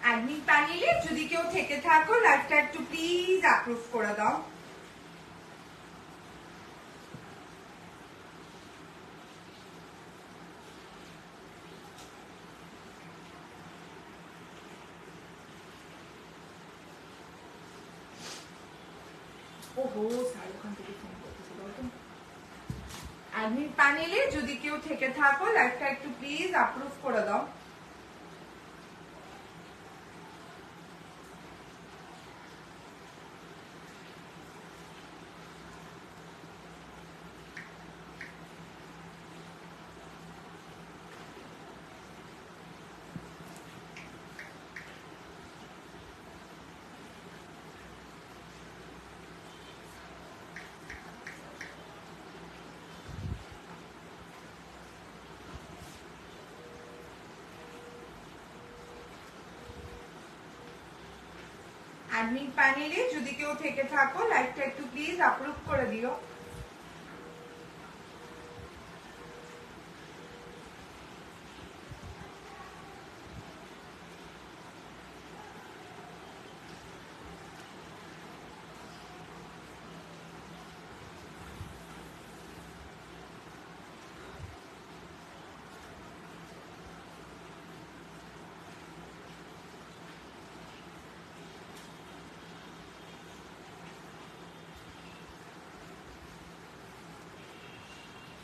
Admin প্যানেলে যদি কেউ থেকে থাকো লাইভটা একটু প্লিজ অ্যাপ্রুভ করে দাও। ওহো স্যার ওখান থেকে ফোন করতেছে, বলতো অ্যাডমিন প্যানেলে যদি কেউ থেকে থাকো লাইভটা একটু প্লিজ অ্যাপ্রুভ করে দাও। অ্যাডমিন প্যানেলে যদি কেউ থেকে থাকো লাইভটা একটু প্লিজ অ্যাপ্রুভ করে দিও।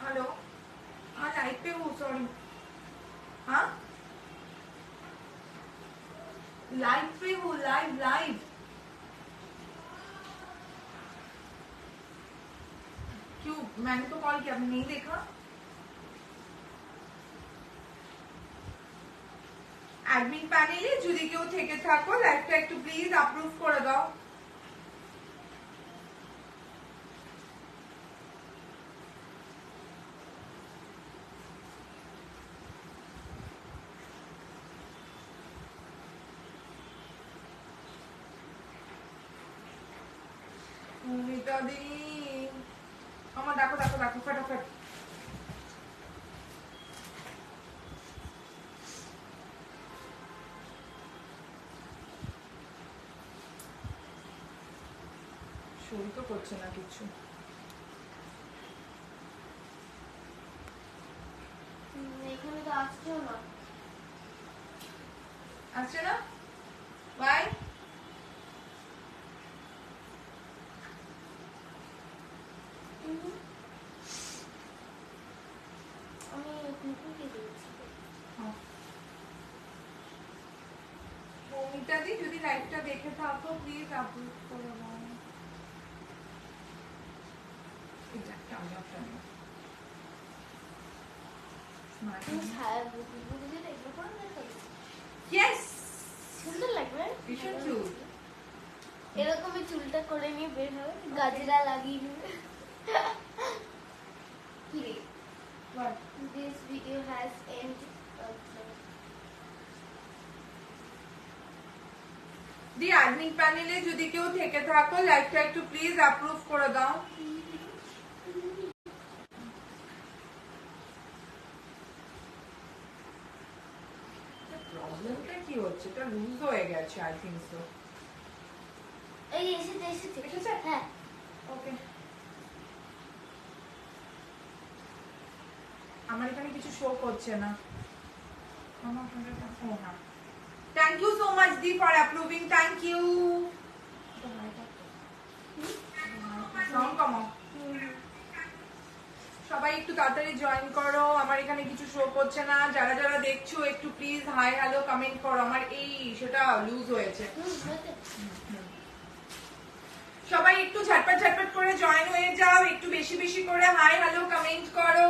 हेलो, हाँ लाइव पे हूँ, सॉरी। हाँ लाइव पे हूँ, लाइव लाइव। क्यों, मैंने तो कॉल किया, आपने नहीं देखा? एडमिन पैनेले যদি কেউ থেকে থাকো লাইভটা একটু প্লিজ অ্যাপ্রুভ করে দাও। মমিতা দি আমার দেখো দেখো দেখো ফটাফট। শুরু তো করছে না কিছু। এখানে তো আসছেও না। আসছে না? বাই। আমি কুকুরকে দিয়েছি। মমিতা দি যদি লাইভটা দেখে থাকো প্লিজ আপলোড করে দাও। এটা কেমন একটা ইয়েস সুন্দর লাগবে, ভীষণ কিউট। এরকমই চুলটা করে নিয়ে বের হবে, গাজরা লাগিয়ে নেবে। What? This video has ended. The admin প্যানেলে যদি কেউ থেকে থাকো লাইভটা একটু প্লিজ অ্যাপ্রুভ করে দাও। প্রবলেমটা কি হচ্ছে, এটা লুজ হয়ে গেছে আই থিংক সো। এই এসেছে এসেছে এসেছে? হ্যাঁ ওকে, আমার এখানে কিছু শো করছে না। আমার ও হ্যাঁ, থ্যাংক ইউ সো মাচ দি for approving, thank you. Sound কমাও। সবাই একটু তাড়াতাড়ি জয়েন করো, আমার এখানে কিছু শো করছে না। যারা যারা দেখছো একটু প্লিজ হাই হ্যালো কমেন্ট করো, আমার এই সেটা লুজ হয়েছে। সবাই একটু ঝটপট ঝটপট করে জয়েন হয়ে যাও, একটু বেশি বেশি করে হাই হ্যালো কমেন্ট করো।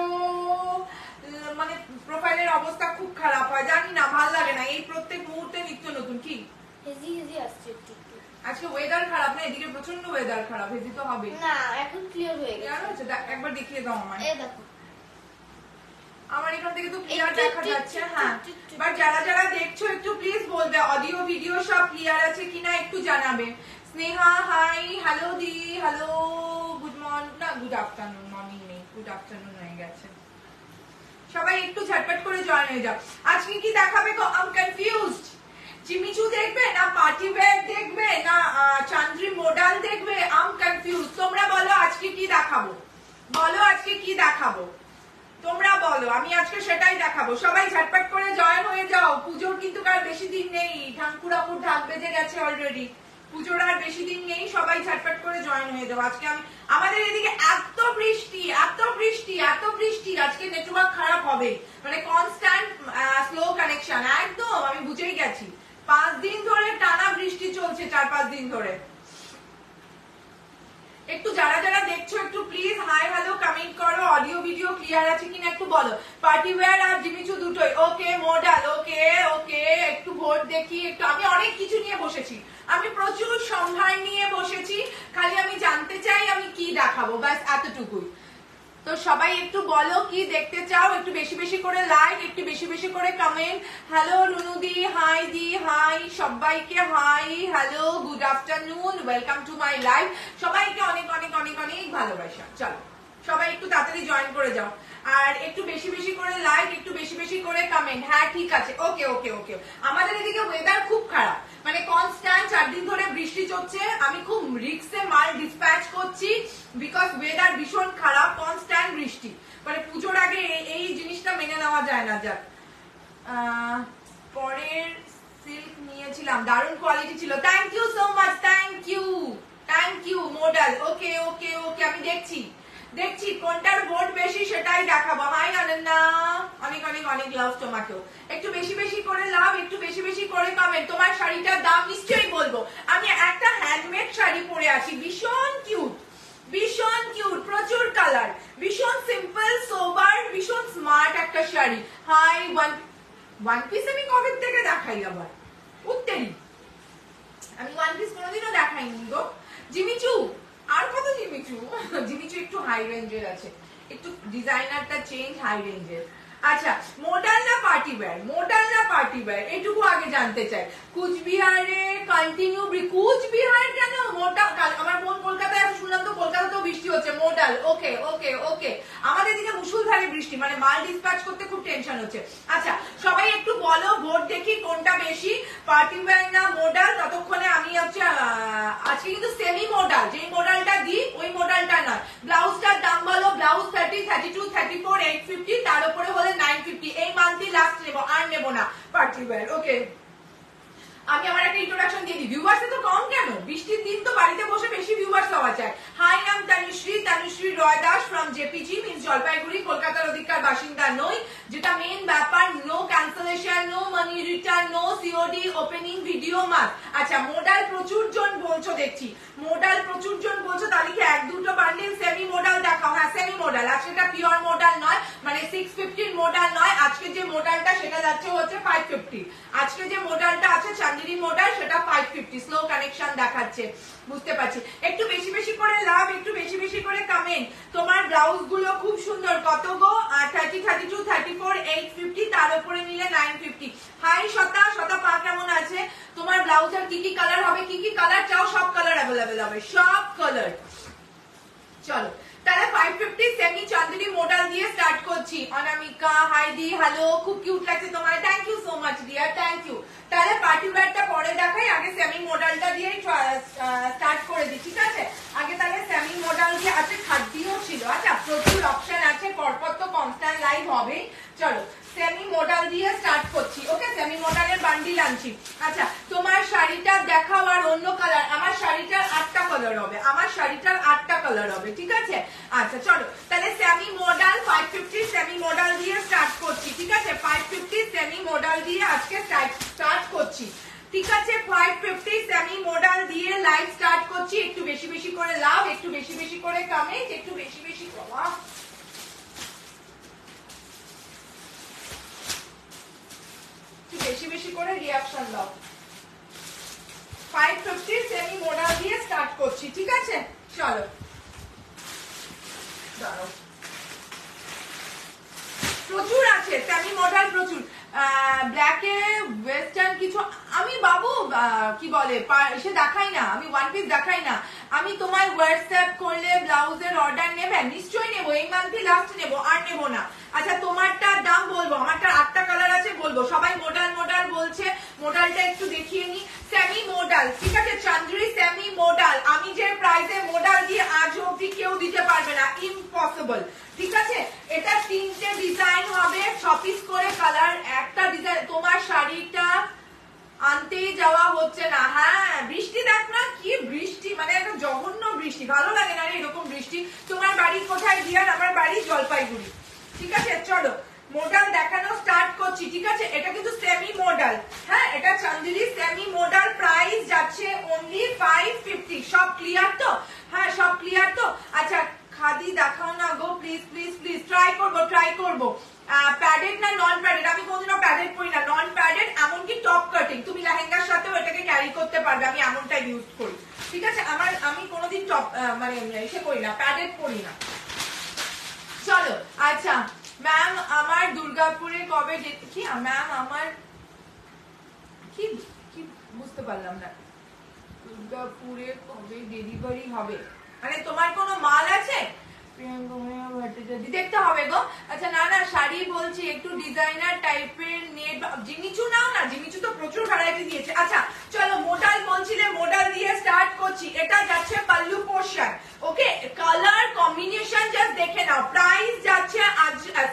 মানে প্রোফাইলের অবস্থা খুব খারাপ হয়, জানি না, ভালো লাগে না, এই প্রত্যেক মুহূর্তে নিত্য নতুন। কি হেজি হেজি আসছে একটু একটু। আজকে ওয়েদার খারাপ না, এদিকে প্রচন্ড ওয়েদার খারাপ, হেজি তো হবে না, এখন ক্লিয়ার হয়ে ক্লিয়ার গেছে। হচ্ছে, একবার দেখিয়ে দাও আমায়। এই দেখো আমার এখান থেকে তো ক্লিয়ার দেখা যাচ্ছে। হ্যাঁ, বাট যারা যারা দেখছো একটু প্লিজ বলবে অডিও ভিডিও সব ক্লিয়ার আছে কিনা, একটু জানাবে। স্নেহা হাই, হ্যালো দি, হ্যালো, গুড মর্নিং, না গুড আফটারনুন, মর্নিং নেই, গুড আফটারনুন হয়ে গেছে। সবাই একটু ঝটপট করে জয়েন হয়ে যাও। আজকে কি দেখাবে গো? I am confused. জিমিচু দেখবে না পার্টি ওয়্যার দেখবে না চান্দ্রি মডেল দেখবে? I am confuse. তোমরা বলো আজকে কি দেখাবো, বলো আজকে কি দেখাবো, তোমরা বলো, আমি আজকে সেটাই দেখাবো। সবাই ঝটপট করে জয়েন হয়ে যাও। পুজোর কিন্তু আর বেশি দিন নেই, ঢাকুরাপুর ঢাক বেজে গেছে অলরেডি। পুজোর আর বেশি দিন নেই, সবাই ঝটপট করে জয়েন হয়ে যাও। আজকে আমাদের এদিকে এত বৃষ্টি এত বৃষ্টি এত বৃষ্টি, আজকে নেটওয়ার্ক খারাপ হবে, মানে কনস্ট্যান্ট স্লো কানেকশন একদম। আমি বুঝেই গেছি 5 দিন ধরে টানা বৃষ্টি চলছে, 4-5 দিন ধরে। একটু যারা যারা দেখছো একটু প্লিজ হাই হ্যালো কমেন্ট করো, অডিও ভিডিও ক্লিয়ার আছে কিনা একটু বলো। পার্টি ওয়্যার আর জিমিচু দুটোই ওকে, মডেল ওকে ওকে। একটু ভোট দেখি একটু। আমি অনেক কিছু নিয়ে বসেছি, আমি প্রচুর সম্ভার নিয়ে বসেছি, খালি আমি জানতে চাই আমি কি দেখাবো, ব্যাস এতটুকুই। তো সবাই একটু বলো কি দেখতে চাও, একটু বেশি বেশি করে লাইক, একটু বেশি বেশি করে কমেন্ট। হ্যালো রুনুদি, হাই দি, হাই সবাইকে, hi hello good afternoon, welcome to my live. সবাইকে অনেক অনেক অনেক অনেক ভালোবাসা। চলো সবাই একটু তাড়াতাড়ি জয়েন করে যাও, আর একটু বেশি বেশি করে লাইক, একটু বেশি বেশি করে কমেন্ট। হ্যাঁ ঠিক আছে, ওকে ওকে ওকে। আমাদের এদিকে ওয়েদার খুব খারাপ, মানে কনস্ট্যান্ট 4 দিন ধরে বৃষ্টি চলছে। আমি খুব রিস্কে মাল ডিসপ্যাচ করছি, বিকজ ওয়েদার ভীষণ খারাপ, কনস্ট্যান্ট বৃষ্টি। মানে পুজোর আগে এই জিনিসটা মেনে নেওয়া যায় না। যাক, পরের সিল্ক নিয়েছিলাম, দারুণ কোয়ালিটি ছিল। Thank you so much, thank you thank you model. Okay okay okay, আমি দেখছি দেখছি কোনটার ভোট বেশি সেটাই দেখাবো। হাই অনন্যা, অনেক অনেক অনেক লাভ তোমাকেও। একটু বেশি বেশি করে লাভ, একটু বেশি বেশি করে কমেন্ট। তোমার শাড়িটার দাম নিশ্চয়ই বলবো। আমি একটা হ্যান্ডমেড শাড়ি পরে আছি, ভীষণ কিউট, ভীষণ কিউট, প্রচুর কালার, ভীষণ সিম্পল সোবার, ভীষণ স্মার্ট একটা শাড়ি। হাই ওয়ান পিস আমি কবে থেকে দেখাই আবার উত্তেরি, আমি ওয়ান পিস কোনোদিনও দেখাইনি গো। জিমিচু আর কত জিমিচু? জিমিচু একটু হাই রেঞ্জের আছে, একটু ডিজাইনারটা চেঞ্জ, হাই রেঞ্জের। আচ্ছা মডেল না পার্টি ওয়্যার, মডেল না পার্টি ওয়্যার, এটুকু আগে জানতে চাই। কুচবিহারে কন্টিনিউ, কুচবিহার কেন? মোটা আমার বোন কলকাতায় আছে, শুনলাম তো কলকাতাতেও বৃষ্টি হচ্ছে। মডেল ওকে ওকে ওকে। আমাদের দিকে মুষলধারে বৃষ্টি, মানে মাল ডিসপ্যাচ করতে খুব টেনশন হচ্ছে। আচ্ছা সবাই একটু বলো ভোট দেখি কোনটা বেশি, পার্টি ওয়্যার না মডেল। ততক্ষণে আমি হচ্ছে আজকে কিন্তু সেমি মডেল, যে মডেলটা দিই ওই মডেলটা নয়। ব্লাউজটার দাম বলো। ব্লাউজ 30, 32, 34, 850, তার উপরে হলে 950। এই মান্থই লাস্ট নেবো, আর নেবো না পার্টি ওয়্যার। ওকে, আমি আমার একটা ইন্ট্রোডাকশন দিয়ে দিই। ভিউয়ার্স তো কম কেন? বৃষ্টির দিন তো বাড়িতে বসে বেশি ভিউয়ার্স হওয়া চাই। হাই নাম Tanushree, Tanushree Roy Das from JPG, means Jalpaiguri, কলকাতার অধিকার বাসিন্দা নই, যেটা মেন ব্যাপার। No cancellation, no money return, no COD, opening video must. আচ্ছা মডেল প্রচুর জন বলছো দেখছি, মডেল প্রচুর জন বলছো, তাহলে কি 1-2টো বান্ডিল সেমি মডেল দেখাও। হ্যাঁ সেমি মডেল, আর সেটা পিওর মডেল নয়, মানে 650 মডেল নয়। আজকে যে মডেলটা সেটা যাচ্ছে হচ্ছে 550। আজকে যে মডেলটা আছে চান্দেরি মডেল, সেটা 550, স্লো কানেকশন দেখাচ্ছে, বুঝতে পারছি। একটু বেশি বেশি করে লাভ, একটু বেশি বেশি করে কমেন্ট। তোমার ব্লাউজ গুলো খুব সুন্দর। কত গো? 30, 32, 34, 850, তার উপরে নিলে 950। হাই শতা, শতা পা কেমন আছে? তোমার ব্লাউজের কি কি কালার হবে, কি কি কালার চাও, সব কালার অ্যাভেলেবেল হবে, সব কালার। চলো তাহলে 550 সেমি চান্দেরি মডেল দিয়ে স্টার্ট করছি। অনামিকা হাই দি, হ্যালো, খুব কিউট লাগছে তোমার, thank you so much dear, thank you. তাহলে পার্টি ওয়্যারটা পরে দেখাই, আগে সেমি মডেলটা দিয়ে স্টার্ট করে দিই, ঠিক আছে? আগে তাহলে সেমি মডেল দিয়ে, আছে খাদ্যও ছিল। আচ্ছা প্রচুর অপশন আছে, পরপর তো কনস্ট্যান্ট লাইভ হবে। চলো সেমি মডেল দিয়ে স্টার্ট করছি। ওকে, সেমি মডেলের বান্ডিল আনছি। আচ্ছা তোমার শাড়িটা দেখাও আর অন্য কালার। আমার শাড়িটার 8টা কালার হবে, আমার শাড়িটার 8টা কালার হবে, ঠিক আছে? আচ্ছা চলো তাহলে সেমি মডেল 550 সেমি মডেল দিয়ে স্টার্ট করছি, ঠিক আছে? 550 সেমি মডেল দিয়ে আজকে স্টার্ট করছি, ঠিক আছে? 550 সেমি মডেল দিয়ে লাইভ স্টার্ট করছি। একটু বেশি বেশি করে লাভ, একটু বেশি বেশি করে কমেন্ট, একটু বেশি বেশি কমা, বেশি বেশি করে রিঅ্যাকশন দাও। 550 সেমি মডেল দিয়ে স্টার্ট করছি, ঠিক আছে? চলো দাঁড়াও, প্রচুর আছে সেমি মডেল, প্রচুর। ব্ল্যাকে ওয়েস্টার্ন কিছু আমি বাবু কি বলে এসে দেখাই না, আমি ওয়ান পিস দেখাই না। আমি তোমার হোয়াটসঅ্যাপ করলে ব্লাউজের অর্ডার নেবে? নিশ্চয়ই নেবো, এই মান্থই লাস্ট নেবো, আর নেবো না। আচ্ছা তোমারটার দাম বলবো, আমারটা 8টা কালার আছে বলবো। সবাই মোডাল মোডাল বলছে, মোডালটা একটু দেখিয়ে নি। সেমি মোডাল, ঠিক আছে, চান্দ্রি সেমি মোডাল। আমি যে প্রাইসে মোডাল দিয়ে আজ অবধি কেউ দিতে পারবে না, ইম্পসিবল। ঠিক আছে, এটা 3টে ডিজাইন হবে, 6 পিস করে কালার, একটা ডিজাইন। তোমার শাড়িটা আনতেই যাওয়া হচ্ছে না। হ্যাঁ বৃষ্টি দেখ না, কি বৃষ্টি, মানে একটা জঘন্য বৃষ্টি, ভালো লাগে না রে এরকম বৃষ্টি। তোমার বাড়ি কোথায় গিয়ার? আমার বাড়ি জলপাইগুড়ি। ঠিক আছে, চলো মোডাল দেখানো স্টার্ট করছি। ঠিক আছে, এটা কিন্তু সেমি মোডাল। হ্যাঁ, এটা চান্দেরি সেমি মোডাল, প্রাইস যাচ্ছে অনলি 550। সব ক্লিয়ার তো? হ্যাঁ সব ক্লিয়ার তো? আচ্ছা খাদি দেখাও না গো, প্লিজ প্লিজ প্লিজ। ট্রাই করবো। প্যাডেড না নন প্যাডেড? আমি কোনদিনও প্যাডেড পরি না, নন প্যাডেড, এমনকি টপ কাটিং। তুমি লেহেঙ্গার সাথেও এটাকে ক্যারি করতে পারবে, আমি এমনটাই ইউজ করি। ঠিক আছে, আমি কোনোদিন টপ মানে এসে করি না, প্যাডেড পরি না। চলো আচ্ছা, ম্যাম আমার দুর্গাপুরে কবে কি ম্যাম আমার কি কি বুঝতে পারলাম না, দুর্গাপুরে কবে ডেলিভারি হবে? মানে তোমার কোনো মাল আছে? দেখতে হবে গো। আচ্ছা না না, শাড়ি বলছি একটু ডিজাইনার টাইপের নেট। জিমিচু নাও না, জিমিচু তো প্রচুর ভ্যারাইটি দিয়েছে। আচ্ছা চলো মোডাল বলছিলে, মোডাল দিয়ে স্টার্ট করছি। এটা যাচ্ছে পাল্লু পোর্শন। ওকে, কালার কম্বিনেশন জাস্ট দেখে নাও। প্রাইস যাচ্ছে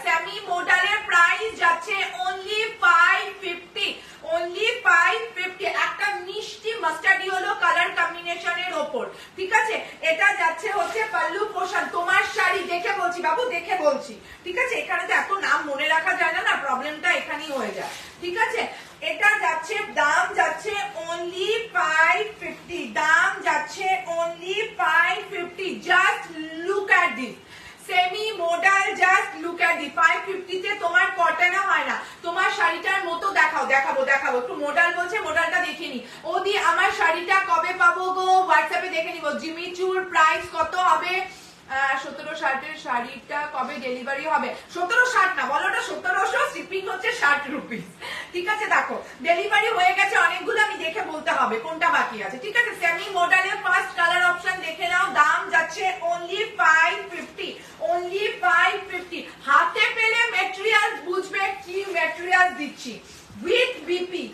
সেমি মোডালের প্রাইস যাচ্ছে অনলি 550, অনলি 550। একটা মিষ্টি মাস্টার্ড ইয়েলো কালার কম্বিনেশনের ওপর। ঠিক আছে, এটা যাচ্ছে হচ্ছে পাল্লু পোর্শন। তোমার শাড়ি দেখে বলছি বাবু, দেখে বলছি। ঠিক আছে, এখানে তো এত নাম মনে রাখা যায় না, প্রবলেমটা এখানেই হয়ে যায়। ঠিক আছে, এটা যাচ্ছে, দাম যাচ্ছে অনলি 550, দাম যাচ্ছে only 550। Just look at this semi modal, just look at the 550 তে তোমার কটনে হয় না। তোমার শাড়িটার মতো দেখাবো একটু। মোডাল বলছে, মোডালটা দেখে নি। ওদি আমার শাড়িটা কবে পাবো গো? হোয়াটসঅ্যাপে দেখে নিব। জিমিচুর প্রাইস কত হবে? 1760 শাড়িটা কবে ডেলিভারি হবে? 1760 না, বলো ওটা 1700, শিপিং হচ্ছে 60 রুপিস। ঠিক আছে, দেখো ডেলিভারি হয়ে গেছে অনেকগুলো, আমি দেখে বলতে হবে কোনটা বাকি আছে। ঠিক আছে, সেমি মোডালের ফার্স্ট কালার অপশন দেখে নাও। দাম যাচ্ছে অনলি 550, অনলি 550। হাতে পেলে ম্যাটেরিয়াল বুঝবে কি ম্যাটেরিয়াল দিচ্ছি। উইথ বিপি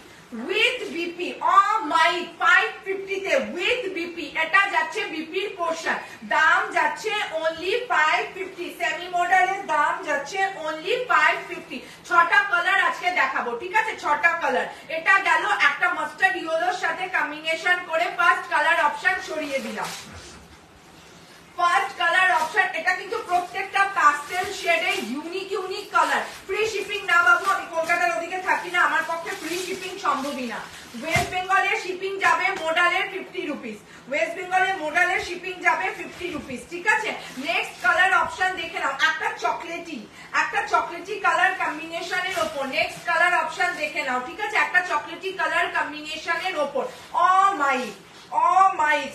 মাই 550 তে উইথ বিপি। এটা যাচ্ছে বিপির পোর্শন, দাম যাচ্ছে অনলি 550। সেমি মডেলের দাম যাচ্ছে অনলি 550। 6টা কালার আজকে দেখাবো। ঠিক আছে, 6টা কালার। এটা গেল একটা মাস্টার্ড ইয়েলোর সাথে কম্বিনেশন করে ফার্স্ট কালার অপশন সরিয়ে দিলাম। ফার্স্ট কালার অপশন, এটা কিন্তু প্রত্যেকটা প্যাস্টেল শেডে ইউনিক কালার। ফ্রি শিপিং না বাবু, আমি কলকাতার ওদিকে থাকি না, আমার পক্ষে ফ্রি শিপিং সম্ভবই না। ওয়েস্ট বেঙ্গলের শিপিং যাবে মোডালের 50 রুপিস, ওয়েস্ট বেঙ্গলের মোডালের শিপিং যাবে 50 রুপিস। ঠিক আছে, নেক্সট কালার অপশন দেখে নাও। একটা চকলেটি কালার কম্বিনেশনের ওপর নেক্সট কালার অপশন দেখে নাও। ঠিক আছে, একটা চকলেটি কালার কম্বিনেশনের ওপর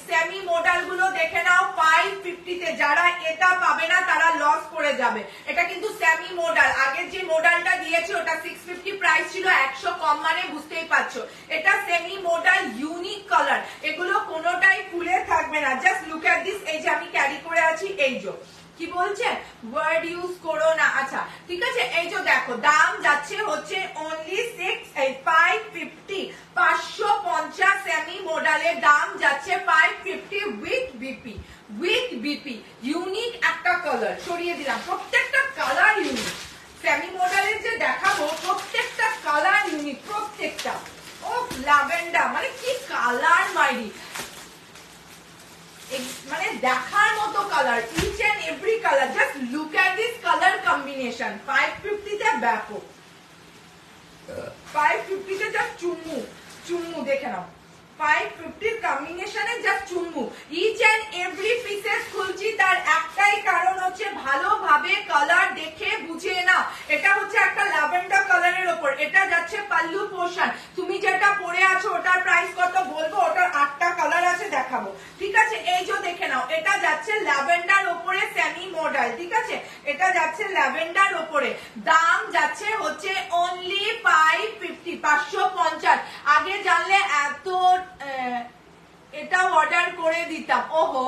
সেমি মডেল গুলো দেখে নাও 550 তে। যারা এটা পাবে না তারা লস করে যাবে। এটা কিন্তু সেমি মডেল, আগের যে মডেলটা দিয়েছে ওটা 650 প্রাইস ছিল, 100 কম, মানে বুঝতেই পারছো। এটা সেমি মডেল, ইউনিক কালার, এগুলো কোনোটাই খুলে থাকবে না। Just look at this. এই যে আমি ক্যারি করে আছি, এই যে কি বলছে, ওয়ার্ড ইউজ করো না। আচ্ছা ঠিক আছে, এই যে দেখো দাম যাচ্ছে হচ্ছে অনলি 550, 550 সেমি মডেলের দাম যাচ্ছে 550 উইথ বিপি। ইউনিক একটা কালার সরিয়ে দিলাম, প্রত্যেকটা কালার ইউনিক। সেমি মডেলের যে দেখাবো প্রত্যেকটা কালার ইউনিক, প্রত্যেকটা। ও ল্যাভেন্ডার, মানে কি কালার মাইরি, মানে দেখার মতো colour, each and every colour. Just look at this colour combination. 550 তে ব্যাপক, 550 তে জাস্ট চুম্মু দেখে নাও। 550 কম্বিনেশনে জাস্ট চুম্মু। ইচ এন্ড এভরি পিসেস খুলছি, তার একটাই কারণ হচ্ছে ভালোভাবে কালার দেখে বুঝে নাও। এটা হচ্ছে একটা ল্যাভেন্ডার কালারের ওপর, এটা যাচ্ছে পাল্লু পোর্শন। তুমি যেটা পরে আছো ওটার প্রাইস কত বলবো, ওটার 8টা কালার আছে, দেখাবো। ঠিক আছে, এই যে দেখে নাও, এটা যাচ্ছে ল্যাভেন্ডার ওপরে সেমি মডেল। ঠিক আছে, এটা যাচ্ছে ল্যাভেন্ডার ওপরে, দাম যাচ্ছে হচ্ছে অনলি 550, 550। আগে জানলে এত এটা অর্ডার করে দিতাম। ওহো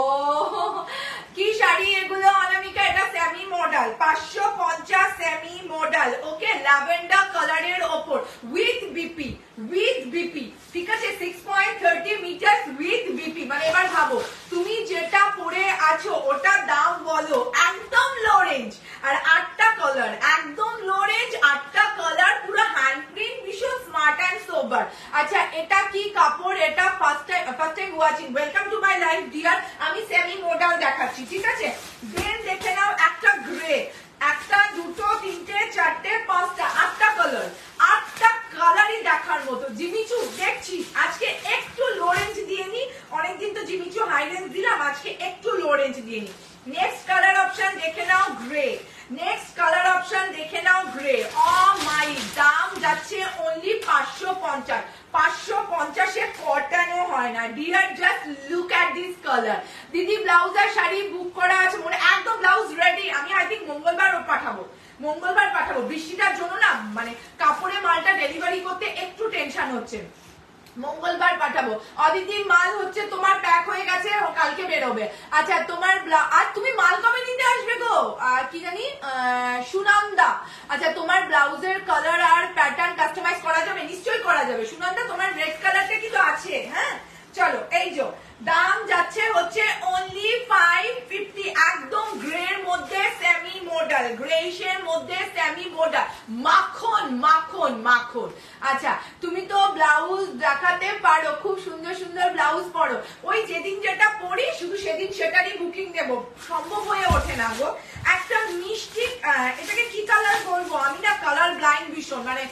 কি শাড়ি এগুলো অনামিকা? এটা সেমি মডেল, 550 সেমি মডেল, ওকে, ল্যাভেন্ডার কালারের ওপর উইথ বিপি, ঠিক আছে, 6.30 মিটার উইথ বিপি। মানে এবার ভাবো তুমি যেটা পরে আছো ওটার দাম বলো, একদম লো রেঞ্জ, আর 8টা কালার, একদম লো রেঞ্জ, 8টা কালার, পুরো হ্যান্ড প্রিন্ট, ভীষণ স্মার্ট অ্যান্ড সোবার। আচ্ছা এটা কি কাপড়? এটা first time watching, welcome to my life dear. আমি সেমি মডেল দেখাচ্ছি, ঠিক আছে। দেন দেখে নাও একটা গ্রে, একটা, দুটো, তিনটে, চারটে, পাঁচটা, 8টা কালার, 8টা কালারই দেখার মতো। জিমিচু দেখছি আজকে একটু লো রেঞ্জ দিয়ে নি, অনেকদিন তো জিমিচু হাই রেঞ্জ দিলাম, আজকে একটু লো রেঞ্জ দিয়ে নি। নেক্সট কালার অপশন দেখে নাও গ্রে, নেক্সট কালার অপশন দেখে নাও গ্রে। ও মাই, দাম যাচ্ছে অনলি 550, 550 কটনও হয় না dear. Just look at this colour. দিদি ব্লাউজ আর শাড়ি বুক করা আছে মনে, একদম ব্লাউজ রেডি। আমি আই থিঙ্ক মঙ্গলবার পাঠাবো, বৃষ্টিটার জন্য না মানে কাপড়ে মালটা ডেলিভারি করতে একটু টেনশন হচ্ছে, মঙ্গলবার পাঠাবো। অদিতির মাল হচ্ছে তোমার প্যাক হয়ে গেছে, কালকে বেরোবে। আচ্ছা তোমার আর তুমি মাল কবে নিতে আসবে গো? কি জানি সুনন্দা। আচ্ছা তোমার ব্লাউজের কালার আর প্যাটার্ন কাস্টমাইজ করা যাবে? নিশ্চয়ই করা যাবে সুনন্দা, তোমার রেড কালারটা কিন্তু আছে। হ্যাঁ চলো, এই যে দাম যাচ্ছে হচ্ছে অনলি 550, একদম গ্রের মধ্যে সেমি মডেল, গ্রেইশের মধ্যে সেমি মডেল, মাখন মাখন মাখন। আচ্ছা তুমি তো ব্লাউজ দেখাতে পারো, খুব সুন্দর সুন্দর ব্লাউজ পরো, ওই যেদিন যেটা পরি শুধু সেদিন সেটারই বুকিং দেবো, সম্ভব হয়ে ওঠে না গো। একটা মিষ্টি, এটাকে কি কালার বলবো আমি না, কালার ব্লাইন্ড ভীষণ। মানে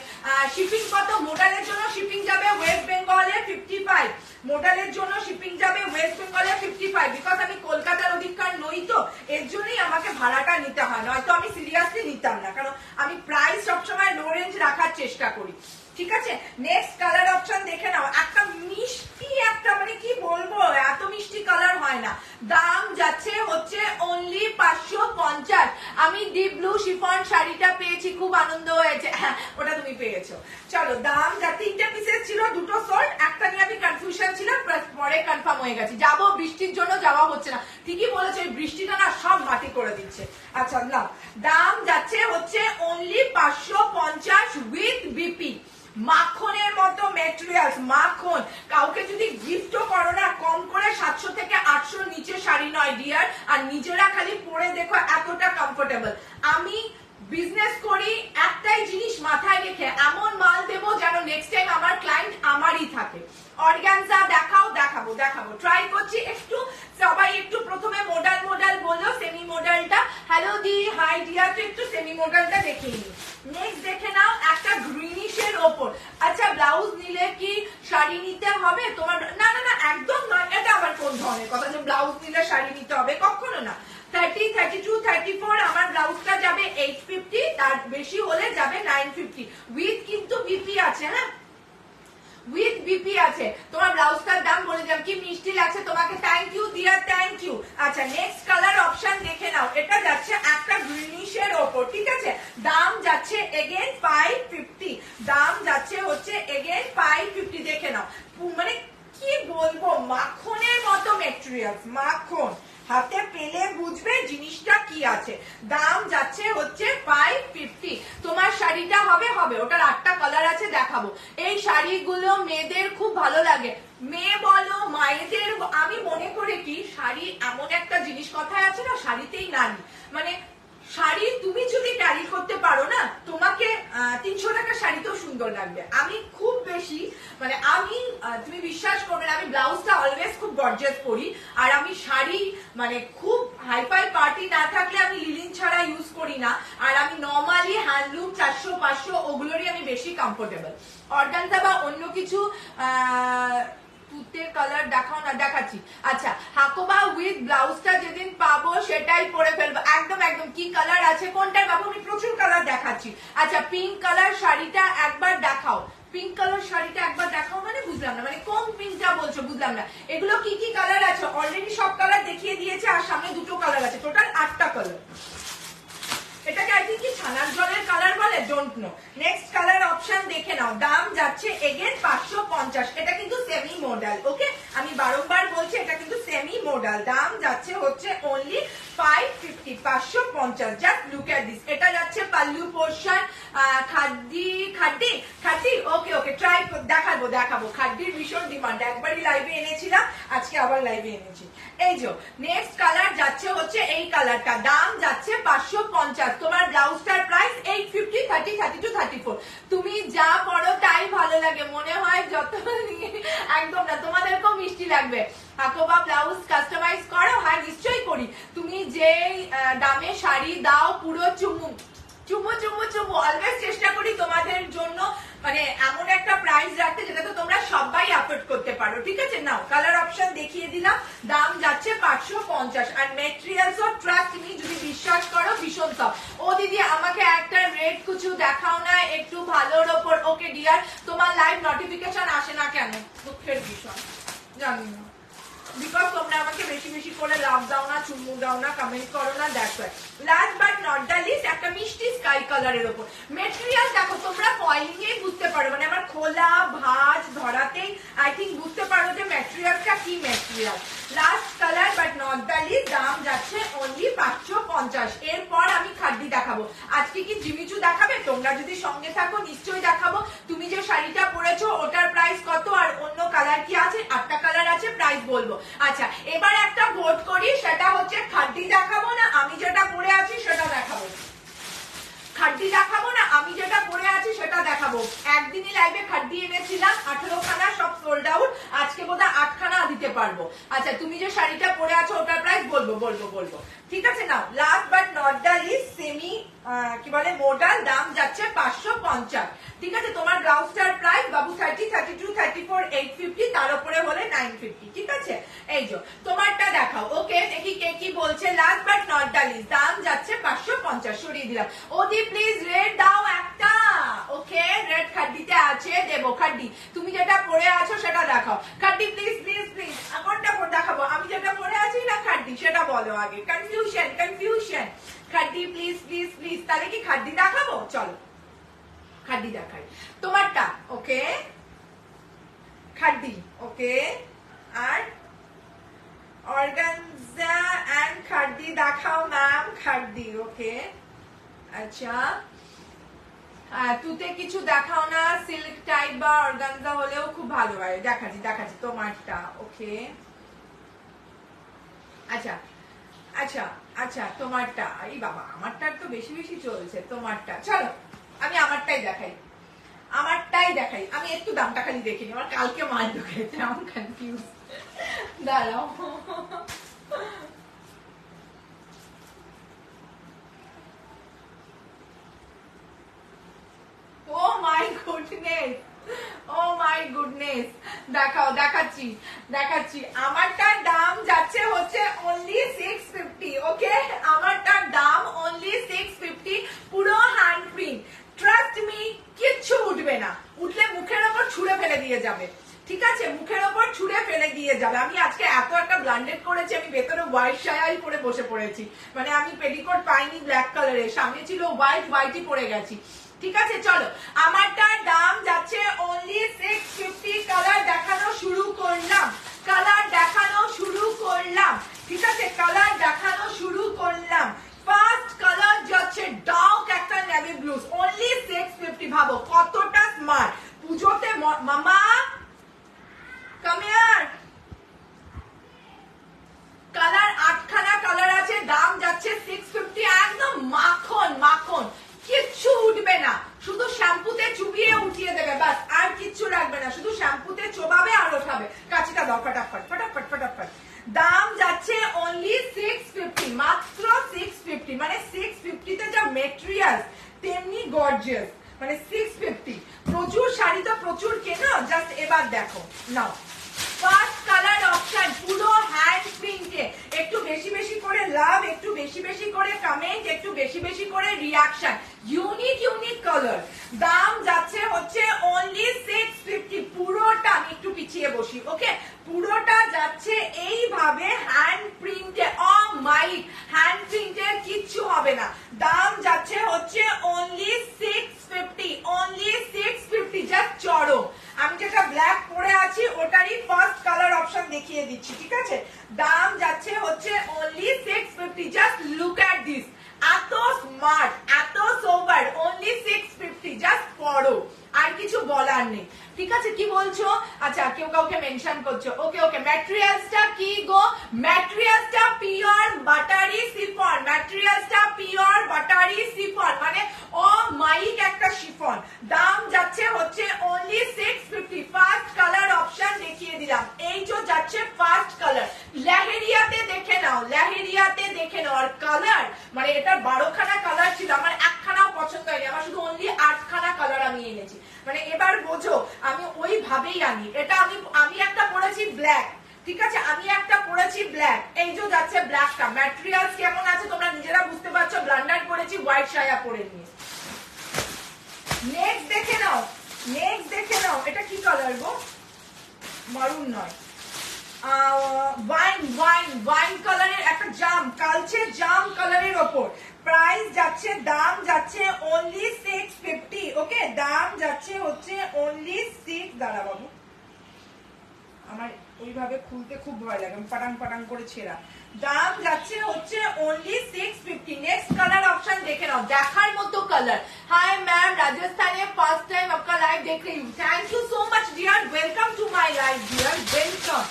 শিপিং কত? মডেলের জন্য শিপিং যাবে ওয়েস্ট বেঙ্গলে 55, মডেলের জন্য শিপিং যাবে ওয়েস্ট বেঙ্গলে 55, বিকজ আমি কলকাতার অধিকার নই তো, এর জন্যই আমাকে ভাড়াটা নিতে হয়, নয়তো আমি সিরিয়াসলি নিতাম না, কারণ আমি প্রাইস সবসময় লো রেঞ্জ রাখার চেষ্টা করি, ঠিক আছে। নেক্সট কালার অপশন দেখে নাও, একটা মিষ্টি, একটা মানে কি বলবো, এত মিষ্টি কালার হয় না। দাম যাচ্ছে হচ্ছে অনলি 550। আমি ডিপ ব্লু শিফন শাড়িটা পেয়েছি, খুব আনন্দ হয়েছে। হ্যাঁ ওটা তুমি পেয়েছো। চলো দাম যা, 3টে পিসেস ছিল, 2টো সোল্ড, একটা নিয়ে আমি কনফিউশন ছিল, পরে কনফার্ম হয়ে গেছে। যাবো, বৃষ্টির জন্য যাওয়া হচ্ছে না। ঠিকই বলেছো, এই বৃষ্টিটা না সব মাটি করে দিচ্ছে। আচ্ছা না, দাম যাচ্ছে হচ্ছে অনলি 550 উইথ বিপি। মাখনের মতো মেটেরিয়ালস, মাখন। কাউকে যদি গিফটও করো না, কম করে 700 থেকে 800 নিচে শাড়ি নয় ডিয়ার। আর নিজেরা খালি পরে দেখো এতটা কমফোর্টেবল। আমি বিজনেস করি একটাই জিনিস মাথায় রেখে, এমন মাল দেবো যেন নেক্সট টাইম আমার ক্লায়েন্ট আমারই থাকে। অর্গানজা দেখাবো ট্রাই করছি একটু, সবাই একটু প্রথমে মডেল বললো, সেমি মডেলটা। হ্যালো দি, হাই ডিয়ার, তো একটু সেমি মডেলটা দেখিয়ে নিই। নেক্সট দেখে নাও একটা গ্রিনিশের ওপর। আচ্ছা ব্লাউজ নিলে কি শাড়ি নিতে হবে তোমার? না না না, একদম নয়। এটা আবার কোন ধরনের কথা যে ব্লাউজ নিলে শাড়ি নিতে হবে? কখনো না। 30, 32, 34 আমার ব্লাউজটা যাবে 850, তার বেশি হলে যাবে 950 উইথ কিন্তু বিপি আছে। হ্যাঁ উইথ বিপি আছে। তোমার ব্লাউজটার দাম বলে দিলাম। কি মিষ্টি লাগছে তোমাকে, thank you dear, thank you. আচ্ছা নেক্সট কালার অপশন দেখে নাও, এটা যাচ্ছে একটা গ্রিনিশের ওপর, ঠিক আছে। দাম যাচ্ছে এগেন 550, দাম যাচ্ছে হচ্ছে এগেন 550। দেখে নাও, মানে কি বলবো, মাখনের মতো মেটেরিয়ালস, মাখন। হাতে পেলে বুঝবে জিনিসটা কি আছে। দাম যাচ্ছে হচ্ছে 550। তোমার শাড়িটা হবে, ওটার 8টা কালার আছে, দেখাবো। এই শাড়িগুলো মেয়েদের খুব ভালো লাগে, মেয়ে বলো মায়েদের। আমি মনে করি কি, শাড়ি এমন একটা জিনিস, কথায় আছে না, শাড়িতেই নারী। মানে শাড়ি তুমি যদি ক্যারি করতে পারো না, তোমাকে 300 টাকার শাড়িতেও সুন্দর লাগবে। আমি খুব বেশি মানে তুমি বিশ্বাস করবে না, আমি ব্লাউজটা অলওয়েজ খুব গর্জিয়াস পরি, আর আমি শাড়ি মানে খুব হাইফাই পার্টি না থাকলে আমি লিলিন ছাড়া ইউজ করি না। আর আমি নর্মালি হ্যান্ডলুম 400, 500 ওগুলোরই আমি বেশি কমফোর্টেবল। অর্গানজা বা অন্য কিছু তুতের কালার দেখাও না, দেখাচ্ছি। আচ্ছা হাকোবা উইথ ব্লাউজটা যেদিন পাবো সেটাই পরে ফেলবো, একদম একদম। কি কালার আছে কোনটার বাবু? আমি প্রচুর কালার দেখাচ্ছি। আচ্ছা পিঙ্ক কালার শাড়িটা একবার দেখাও, পিঙ্ক কালার শাড়িটা একবার দেখাও। মানে বুঝলাম না, মানে কোন পিঙ্কটা বলছো বুঝলাম না। এগুলো কি কি কালার আছে? অলরেডি সব কালার দেখিয়ে দিয়েছে, আর সামনে 2টো কালার আছে, টোটাল 8টা কালার। এটাকে আই থিঙ্ক কি ছানার জলের কালার বলে, don't know. Next colour option দেখে নাও, দাম যাচ্ছে এগেন 550। এটা কিন্তু সেমি মডেল, ওকে। আমি বারংবার বলছি এটা কিন্তু সেমি মডেল। মডেল, দাম যাচ্ছে হচ্ছে only 550, 550। Just look at this. এটা যাচ্ছে পাল্লু পোর্শন, খাড্ডি খাড্ডি খাড্ডি, ওকে ওকে, ট্রাই দেখাবো। খাড্ডির ভীষণ ডিমান্ড, একবারই লাইভে এনেছিলাম, আজকে আবার লাইভে এনেছি। এই যে নেক্সট কালার যাচ্ছে হচ্ছে এই কালারটা, দাম যাচ্ছে 550। তোমার ব্লাউজটার প্রাইস 850, 30, 32, 34। তুমি যা পরো তাই ভালো লাগে, মনে হয় যত একদম না, তোমাদেরকেও মিষ্টি লাগবে। হাকোবা ব্লাউজ কাস্টমাইজ করো? হ্যাঁ নিশ্চয়ই করি। তুমি যে দামে শাড়ি দাও পুরো চুমু চুমু চুমু চুমু, অলওয়েজ চেষ্টা করি তোমাদের জন্য মানে এমন একটা প্রাইস রাখতে যেটা তো তোমরা সবাই অ্যাফোর্ড করতে পারো, ঠিক আছে? নাও কালার অপশন দেখিয়ে দিলাম, দাম যাচ্ছে 550। আর মেটেরিয়ালস অফ ট্রাস্ট মি, যদি বিশ্বাস করো ভীষণ সব। ও দিদি আমাকে একটা রেড কিছু দেখাও না একটু ভালোর ওপর। ওকে ডিয়ার, তোমার লাইভ নোটিফিকেশন আসে না কেন? দুঃখের বিষয়, জানি না, বিকজ তোমরা আমাকে বেশি বেশি করে লাভ দাও না, চুমু দাও না, কমেন্ট করো না, that's why. Last but not the least, একটা মিষ্টি স্কাই কালারের উপর মেটেরিয়াল দেখো, তোমরা ফয়েলিং এ বুঝতে পারো, মানে আমার খোলা ভাঁজ ধরাতেই আই থিঙ্ক বুঝতে পারো যে মেটেরিয়ালটা কি material. Last colour but not the least, দাম যাচ্ছে অনলি 550। এরপর আমি খাড্ডি দেখাবো। আজকে কি জিমিচু দেখাবে? তোমরা যদি সঙ্গে থাকো নিশ্চয়ই দেখাবো। তুমি যে শাড়িটা পরেছো ওটার প্রাইস কত, আর অন্য কালার কি আছে? 8টা কালার আছে, প্রাইস বলবো। আচ্ছা এবার একটা ভোট করি, সেটা হচ্ছে খাড্ডি দেখাবো না আমি যেটা পরে আছি সেটা দেখাবো? খাড্ডি দেখাবো না আমি যেটা পরে আছি সেটা দেখাবো? একদিনই লাইভে খাড্ডি এনেছিলাম 18 খানা, সব সোল্ড আউট। আজকে বোধহয় 8 খানা দিতে পারবো। আচ্ছা তুমি যে শাড়িটা পরে আছো ওটার প্রাইস বলবো, ঠিক আছে? Now last but not the least, semi কি বলে মডেল, দাম যাচ্ছে 550, ঠিক আছে? তোমার ব্লাউজটার প্রাইস বাবু 30, 32, 34, 850, তার উপরে হলে 950, ঠিক আছে? এই যে তোমারটা দেখাও। ওকে দেখি কে কি বলছে। Last but not the least, দাম যাচ্ছে 550, সরিয়ে দিলাম। ওদি প্লিজ রেড দাও একটা। ওকে রেড খাড্ডিতে আছে, দেবো। খাড্ডি তুমি যেটা পরে আছো সেটা দেখাও। খাড্ডি প্লিজ প্লিজ প্লিজ, কোনটা দেখাবো? আমি যেটা পরে আছি না খাড্ডি, সেটা বলো আগে। কনফিউশন। খাড্ডি প্লিজ প্লিজ প্লিজ, তাহলে কি খাড্ডি দেখাবো? চলো খাড্ডি দেখাই তোমারটা। ওকে খাড্ডি, ওকে। আর অর্গানজা এন্ড খাড্ডি দেখাও ম্যাম, খাড্ডি, ওকে। আচ্ছা তুতে কিছু দেখাও না, সিল্ক টাইপ বা অর্গানজা হলেও খুব ভালো হয়। দেখাচ্ছি তোমারটা। ওকে আচ্ছা আচ্ছা আচ্ছা তোমারটা। এই বাবা আমারটা তো বেশি বেশি চলছে, তোমারটা। চলো আমি আমারটাই দেখাই। আমি একটু দামটা খালি দেখিনি, আমার কালকে মাল ঢুকেছে, আমি কনফিউজ। দাঁড়াও ও মাই গুডনেস, দেখাচ্ছি। আমারটার দাম যাচ্ছে হচ্ছে অনলি 650, ওকে? আমারটার দাম অনলি 650, পুরো হ্যান্ড প্রিন্ট। ট্রাস্ট মি, কিচ্ছু উঠবে না, উঠলে মুখের ওপর ছুঁড়ে ফেলে দিয়ে যাবে, ঠিক আছে? মুখের ওপর ছুঁড়ে ফেলে দিয়ে যাবে। আমি আজকে এত একটা ব্লান্ডেড করেছি, আমি ভেতরে হোয়াইট শায়াল পরে বসে পড়েছি, মানে আমি পেটিকোট পাইনি ব্ল্যাক কালারের, সামনে ছিল হোয়াইটই পরে গেছি, ঠিক আছে? চলো আমারটার দাম যাচ্ছে অনলি 650। কালার দেখানো শুরু করলাম, ঠিক আছে? কালার দেখানো শুরু করলাম। ফার্স্ট কালার যাচ্ছে ডার্ক একটা নেভি ব্লু, অনলি 650। ভাবো কতটা স্মার্ট। পুজোতে মামা কাম হিয়ার, কালার 8খানা কালার আছে, দাম যাচ্ছে 650, একদম মাখন, কিচ্ছু উঠবে না, শুধু শ্যাম্পুতে চুবিয়ে উঠিয়ে দেবে, বাস আর কিচ্ছু রাখবে না, শুধু শ্যাম্পুতে চোবাবে আর ওঠাবে। কাঁচিটা দাও ফটাফট। দাম যাচ্ছে অনলি 650, মাত্র 650, মানে 650 তে যা মেটেরিয়াল তেমনি গর্জিয়াস, মানে 650। প্রচুর শাড়ি তো প্রচুর কেনো, জাস্ট এবার দেখো। নাও ফার্স্ট কালার অপশন, পুরো হ্যান্ড প্রিন্টে, একটু বেশি বেশি করে লাভ, একটু বেশি বেশি করে কমেন্ট, একটু বেশি বেশি করে রিয়াকশন, ইউনিক কালার। দাম যাচ্ছে হচ্ছে অনলি 650, পুরোটা। আমি একটু পিছিয়ে বসি, ওকে? পুরোটা যাচ্ছে এইভাবে হ্যান্ড প্রিন্টে, হ্যান্ড প্রিন্টের কিচ্ছু হবে না। দাম যাচ্ছে হচ্ছে অনলি 650, জাস্ট চড়ো। আমি যেটা ব্ল্যাক পরে আছি ওটারই ফার্স্ট কালার অপশন দেখিয়ে দিচ্ছি, ঠিক আছে? দাম যাচ্ছে হচ্ছে only 650, just look at this, এত স্মার্ট, এত সোবার, only 650, জাস্ট পড়ো, আর কিছু বলার নেই, ঠিক আছে? কি বলছো? আচ্ছা, কেউ কাউকে মেনশন করছো, ওকে ওকে। ম্যাটেরিয়ালসটা কি গো? ম্যাটেরিয়ালসটা পিওর বাটারি শিফন, ম্যাটেরিয়ালসটা পিওর বাটারি শিফন, মানে অমাইক একটা শিফন। দাম যাচ্ছে হচ্ছে only 650। ফার্স্ট কালার অপশন দেখিয়ে দিলাম, এই যে যাচ্ছে ফার্স্ট কালার। লেহেরিয়াতে দেখে নাও, লেহেরিয়াতে দেখে নাও। আর কালার মানে এটার 12খানা কালার ছিল, আমার একখানাও পছন্দ হয়নি, আমার শুধু অনলি 8খানা কালার আমি এনেছি। মানে এবার বোঝো আমি ওইভাবেই আনি। এটা আমি একটা পরেছি ব্ল্যাক, ঠিক আছে? আমি একটা পরেছি ব্ল্যাক, এই যে যাচ্ছে ব্ল্যাকটা। ম্যাটেরিয়ালস কেমন আছে তোমরা নিজেরা বুঝতে পারছো, ব্লান্ডার করেছি, হোয়াইট সায়া পরে নিয়ে। নেক্সট দেখে নাও, নেক্সট দেখে নাও, এটা কি কালার গো? মারুন নয়, ওয়াইন ওয়াইন ওয়াইন কালারের একটা জাম, কালচে জাম কালারের ওপর। প্রাইস যাচ্ছে, দাম যাচ্ছে only 650, ওকে? দাম যাচ্ছে হচ্ছে only 6, দাঁড়া বাবু, আমার ওইভাবে খুলতে খুব ভয় লাগে, পাটাং পাটাং করে ছেঁড়া। দাম যাচ্ছে হচ্ছে only 650। নেক্সট কালার অপশন দেখে নাও, দেখার মতো colour. Hi ma'am, Rajasthan first time आपका लाइव देख रही हूँ, thank you so much dear, welcome to my live dear, welcome.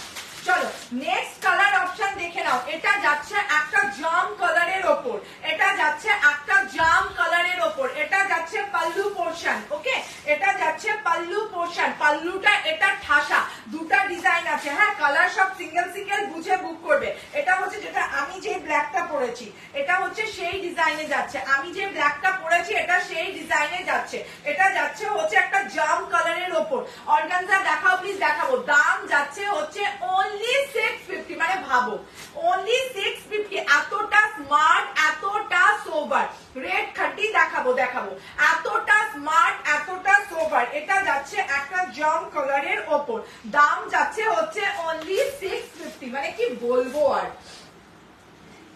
চলো নেক্সট কালার অপশন দেখে নাও, এটা যাচ্ছে একটা জাম কালারের ওপর, এটা যাচ্ছে একটা জাম কালারের ওপর, এটা যাচ্ছে পাল্লু পোরশন, ওকে? এটা যাচ্ছে পাল্লু পোরশন, পাল্লুটা এটা ঠাসা, দুটা ডিজাইন আছে, হ্যাঁ? কালার সব সিঙ্গেল সিঙ্গেল বুঝে বুক করবে। এটা হচ্ছে যেটা আমি যে ব্ল্যাকটা পরেছি, এটা হচ্ছে সেই ডিজাইনে যাচ্ছে, আমি যে ব্ল্যাকটা পরেছি এটা সেই ডিজাইনে যাচ্ছে। এটা যাচ্ছে হচ্ছে একটা জাম কালারের ওপর। অর্গানজা দেখাও প্লিজ, দেখাবো। দাম যাচ্ছে হচ্ছে only 650, মানে ভাবো only 650, এতটা স্মার্ট, এতটা সোবার। রেড খাটি দেখাবো, দেখাবো, এতটা স্মার্ট, এতটা সোবার। এটা যাচ্ছে একটা জাম কালারের ওপর, দাম যাচ্ছে হচ্ছে only 650, মানে কি বলবো, আর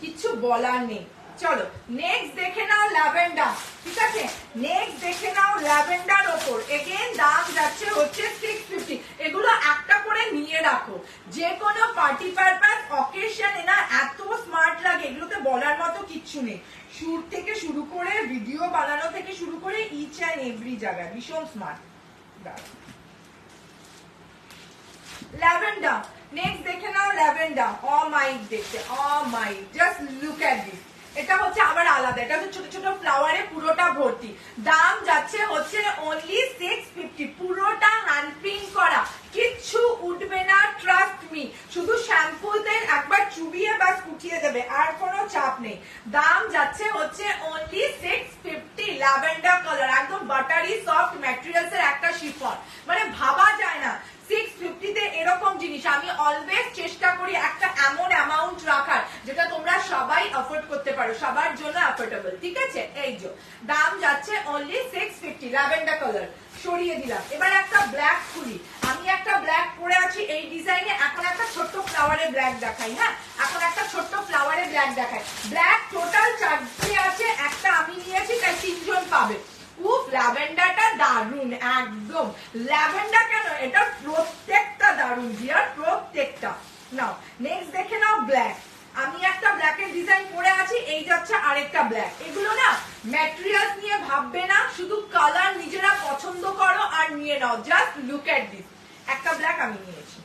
কিছু বলার নেই। চলো নেক্সট দেখে নাও ল্যাভেন্ডার, ঠিক আছে? নেক্সট দেখে নাও ল্যাভেন্ডার ওপর, এগেন দাম যাচ্ছে হচ্ছে 650। এগুলো একটা করে নিয়ে রাখো, যে কোনো পার্টি পারপাস অকেশনে না এত স্মার্ট লাগে, এগুলোতে বলার মতো কিচ্ছু নেই। সুর থেকে শুরু করে ভিডিও বানানো থেকে শুরু করে ইচ অ্যান্ড এভরি জায়গায় ভীষণ স্মার্ট। ল্যাভেন্ডার, নেক্সট দেখে নাও ল্যাভেন্ডার, অমাইক দেখতে, অমাইক, জাস্ট লুক অ্যাট দিস। এটা হচ্ছে আবার আলাদা, এটা হচ্ছে ছোট ছোট ফ্লাওয়ারে পুরোটা ভর্তি। দাম যাচ্ছে হচ্ছে only 650, পুরোটা হ্যান্ড প্রিন্ট করা, কিচ্ছু উঠবে না, ট্রাস্ট মি। শুধু শ্যাম্পুতে একবার চুবিয়ে বাস উঠিয়ে দেবে, আর কোনো চাপ নেই। দাম যাচ্ছে হচ্ছে only 650। ল্যাভেন্ডার কালার, একদম বাটারি সফট ম্যাটেরিয়ালস এর একটা শিফন, মানে ভাবা যায় না 650 এরকম জিনিস। আমি অলওয়েজ চেষ্টা করি একটা এমন অ্যামাউন্ট রাখার যেটা তোমরা সবাই অ্যাফোর্ড করতে পারো, সবার জন্য অ্যাফোর্ডেবল, ঠিক আছে? এই যে দাম যাচ্ছে only 650, ল্যাভেন্ডার কালার সরিয়ে দিলাম। এবার একটা ব্ল্যাক খুলি, আমি একটা ব্ল্যাক পরে আছি এই ডিজাইনে। এখন একটা ছোট্ট ফ্লাওয়ারের ব্ল্যাক দেখাই, হ্যাঁ? এখন একটা ছোট্ট ফ্লাওয়ারের ব্ল্যাক দেখাই। ব্ল্যাক টোটাল 4টে আছে, একটা আমি নিয়েছি, তাই 3জন পাবে। উফ, ল্যাভেন্ডারটা দারুন, একদম ল্যাভেন্ডার কেন, এটা প্রত্যেকটা দারুন ডিয়ার, প্রত্যেকটা। নাও নেক্সট দেখে নাও ব্ল্যাক, আমি একটা ব্ল্যাকের ডিজাইন পরে আছি, এই যাচ্ছে আরেকটা ব্ল্যাক। এগুলো না ম্যাটেরিয়ালস নিয়ে ভাববে না, শুধু কালার নিজেরা পছন্দ করো আর নিয়ে নাও, জাস্ট লুক অ্যাট দিস। একটা ব্ল্যাক আমি নিয়েছি,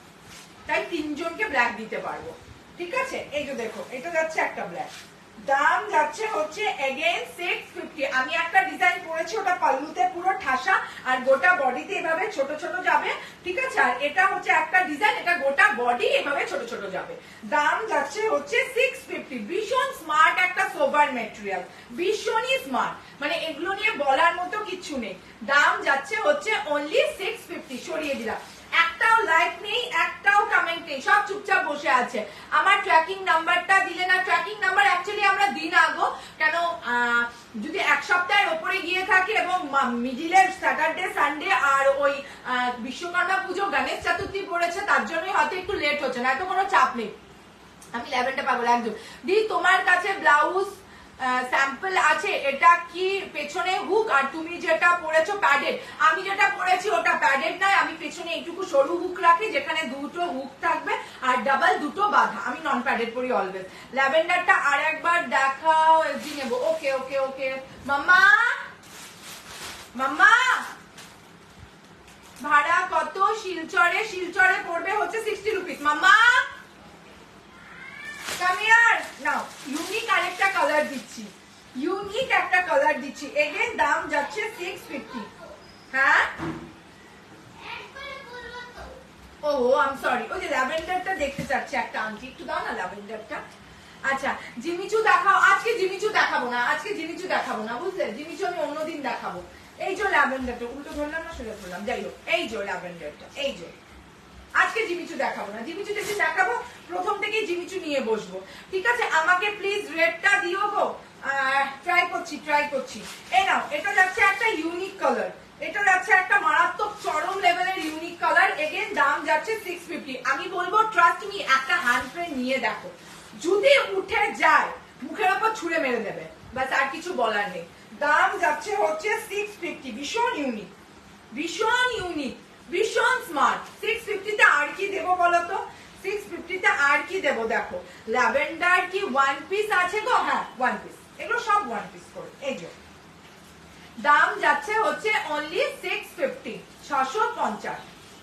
তাই 3জনকে ব্ল্যাক দিতে পারবো, ঠিক আছে? এই যে দেখো, এটা যাচ্ছে একটা ব্ল্যাক, দাম যাচ্ছে হচ্ছে এগেইন 650। আমি একটা ডিজাইন করেছি, ওটা পাল্লুতে পুরো ঠাসা আর গোটা বডিতে এভাবে ছোট ছোট যাবে, ঠিক আছে? আর এটা হচ্ছে একটা ডিজাইন, এটা গোটা বডি এভাবে ছোট ছোট যাবে। দাম যাচ্ছে হচ্ছে 650। ভীষণ স্মার্ট একটা সোবার ম্যাটেরিয়াল, ভীষণই স্মার্ট, মানে এগুলো নিয়ে বলার মতো কিছু নেই। দাম যাচ্ছে হচ্ছে only 650। সরিয়ে দিলাম। একটাও লাইক নেই, একটাও কমেন্ট নেই, সব চুপচাপ বসে আছে। আমার ট্র্যাকিং নাম্বারটা দিলে না, ট্র্যাকিং নাম্বার অ্যাকচুয়ালি আমরা দিই না গো, কেন যদি এক সপ্তাহের ওপরে গিয়ে থাকে এবং মিডিলের স্যাটারডে সানডে আর ওই বিশ্বকর্মা পুজো গণেশ চতুর্থী পড়েছে, তার জন্যই হয়তো একটু লেট হচ্ছে, না এত কোনো চাপ নেই। আমি ল্যাভেন্ডার পাবো একদম। দি তোমার কাছে ব্লাউজ স্যাম্পল আছে, এটা কি পেছনে হুক, আর তুমি যেটা পরেছো প্যাডেড? আমি যেটা পরেছি ওটা প্যাডেড নয়, আমি পেছনে এইটুকু সরু হুক রাখি, যেখানে দুটো হুক থাকবে, আর নন প্যাডেড পরি অলওয়েজ। ল্যাভেন্ডারটা আর একবার দেখাও, এসডি নেব। ওকে ওকে ওকে মাম্মা, মাম্মা ভাড়া কত শিলচরে? শিলচরে পড়বে হচ্ছে 60 rupees. Mamma come here now. Unique আরেকটা কালার দিচ্ছি, ইউনিক একটা কালার দিচ্ছি। এগেন দাম যাচ্ছে 650। হ্যাঁ ও আই এম সরি, ওই যে ল্যাভেন্ডারটা দেখতে চাচ্ছি একটা আন্টি, একটু দাও না ল্যাভেন্ডারটা। আচ্ছা জিমিচু দেখাও। আজকে জিমিচু দেখাবো না, আজকে জিমিচু দেখাবো না, বুঝলে? জিমিচু আমি অন্যদিন দেখাবো। এই যে ল্যাভেন্ডারটা, উল্টো ধরলাম না সোজা ধরলাম, যাই হোক এই যে ল্যাভেন্ডারটা, এই যে আজকে জিমিচু দেখাবো না। জিমিচু যেদিন দেখাবো প্রথম থেকেই জিমিচু নিয়ে বসবো, ঠিক আছে? আমাকে প্লিজ রেডটা দিও গো। ট্রাই করছি ট্রাই করছি। এই নাও, এটা যাচ্ছে একটা ইউনিক কালার, এটা যাচ্ছে একটা মারাত্মক চরম লেভেলের ইউনিক কালার। এগেন দাম যাচ্ছে 650। আমি বলবো ট্রাস্ট মি, একটা হ্যান্ড প্রিন্ট নিয়ে দেখো, যদি উঠে যায় মুখের ওপর ছুঁড়ে মেরে দেবে, বাস আর কিছু বলার নেই। দাম যাচ্ছে হচ্ছে 650। ভীষণ ইউনিক, ভীষণ ইউনিক, ভীষণ স্মার্ট। 650 তে আর কি দেবো বলো তো? 650 তে আর কি দেবো? দেখো ল্যাভেন্ডার কি ওয়ান পিস আছে গো? হ্যাঁ ওয়ান পিস, এগুলো সব ওয়ান পিস করে। এই যে দাম যাচ্ছে হচ্ছে অনলি 650, 650,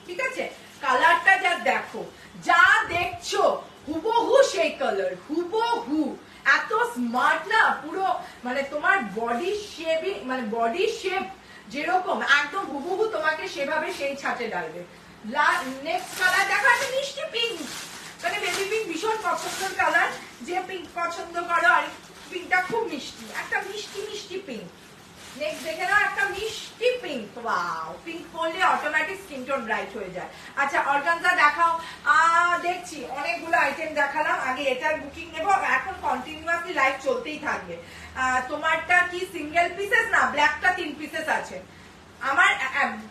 ঠিক আছে? কালারটা যা দেখো, যা দেখছো হুবহু সেই কালার, হুবহু। এত স্মার্ট না পুরো, মানে তোমার বডি শেপিং, মানে বডি শেপ যেরকম একদম হুবহু তোমাকে সেভাবে সেই ছাঁচে ডালবে। নেক্সট কালার দেখা আছে মিষ্টি পিঙ্ক, মানে বেবি পিঙ্ক ভীষণ পছন্দের কালার। যে পিঙ্ক পছন্দ করো, আর পিঙ্কটা খুব মিষ্টি, একটা মিষ্টি মিষ্টি পিঙ্ক। নেক্সট দেখে নাও একটা মিষ্টি পিঙ্ক। ওয়াও, পিঙ্ক পরলে অটোমেটিক স্কিন টোন ব্রাইট হয়ে যায়। আচ্ছা অর্গানজা দেখাও। দেখছি অনেকগুলো আইটেম দেখালাম, আগে এটার বুকিং নেব। এখন কন্টিনিউয়াসলি লাইভ চলতেই থাকবে। তোমারটা কি সিঙ্গেল পিসেস? না, ব্ল্যাকটা 3 পিসেস আছে। আমার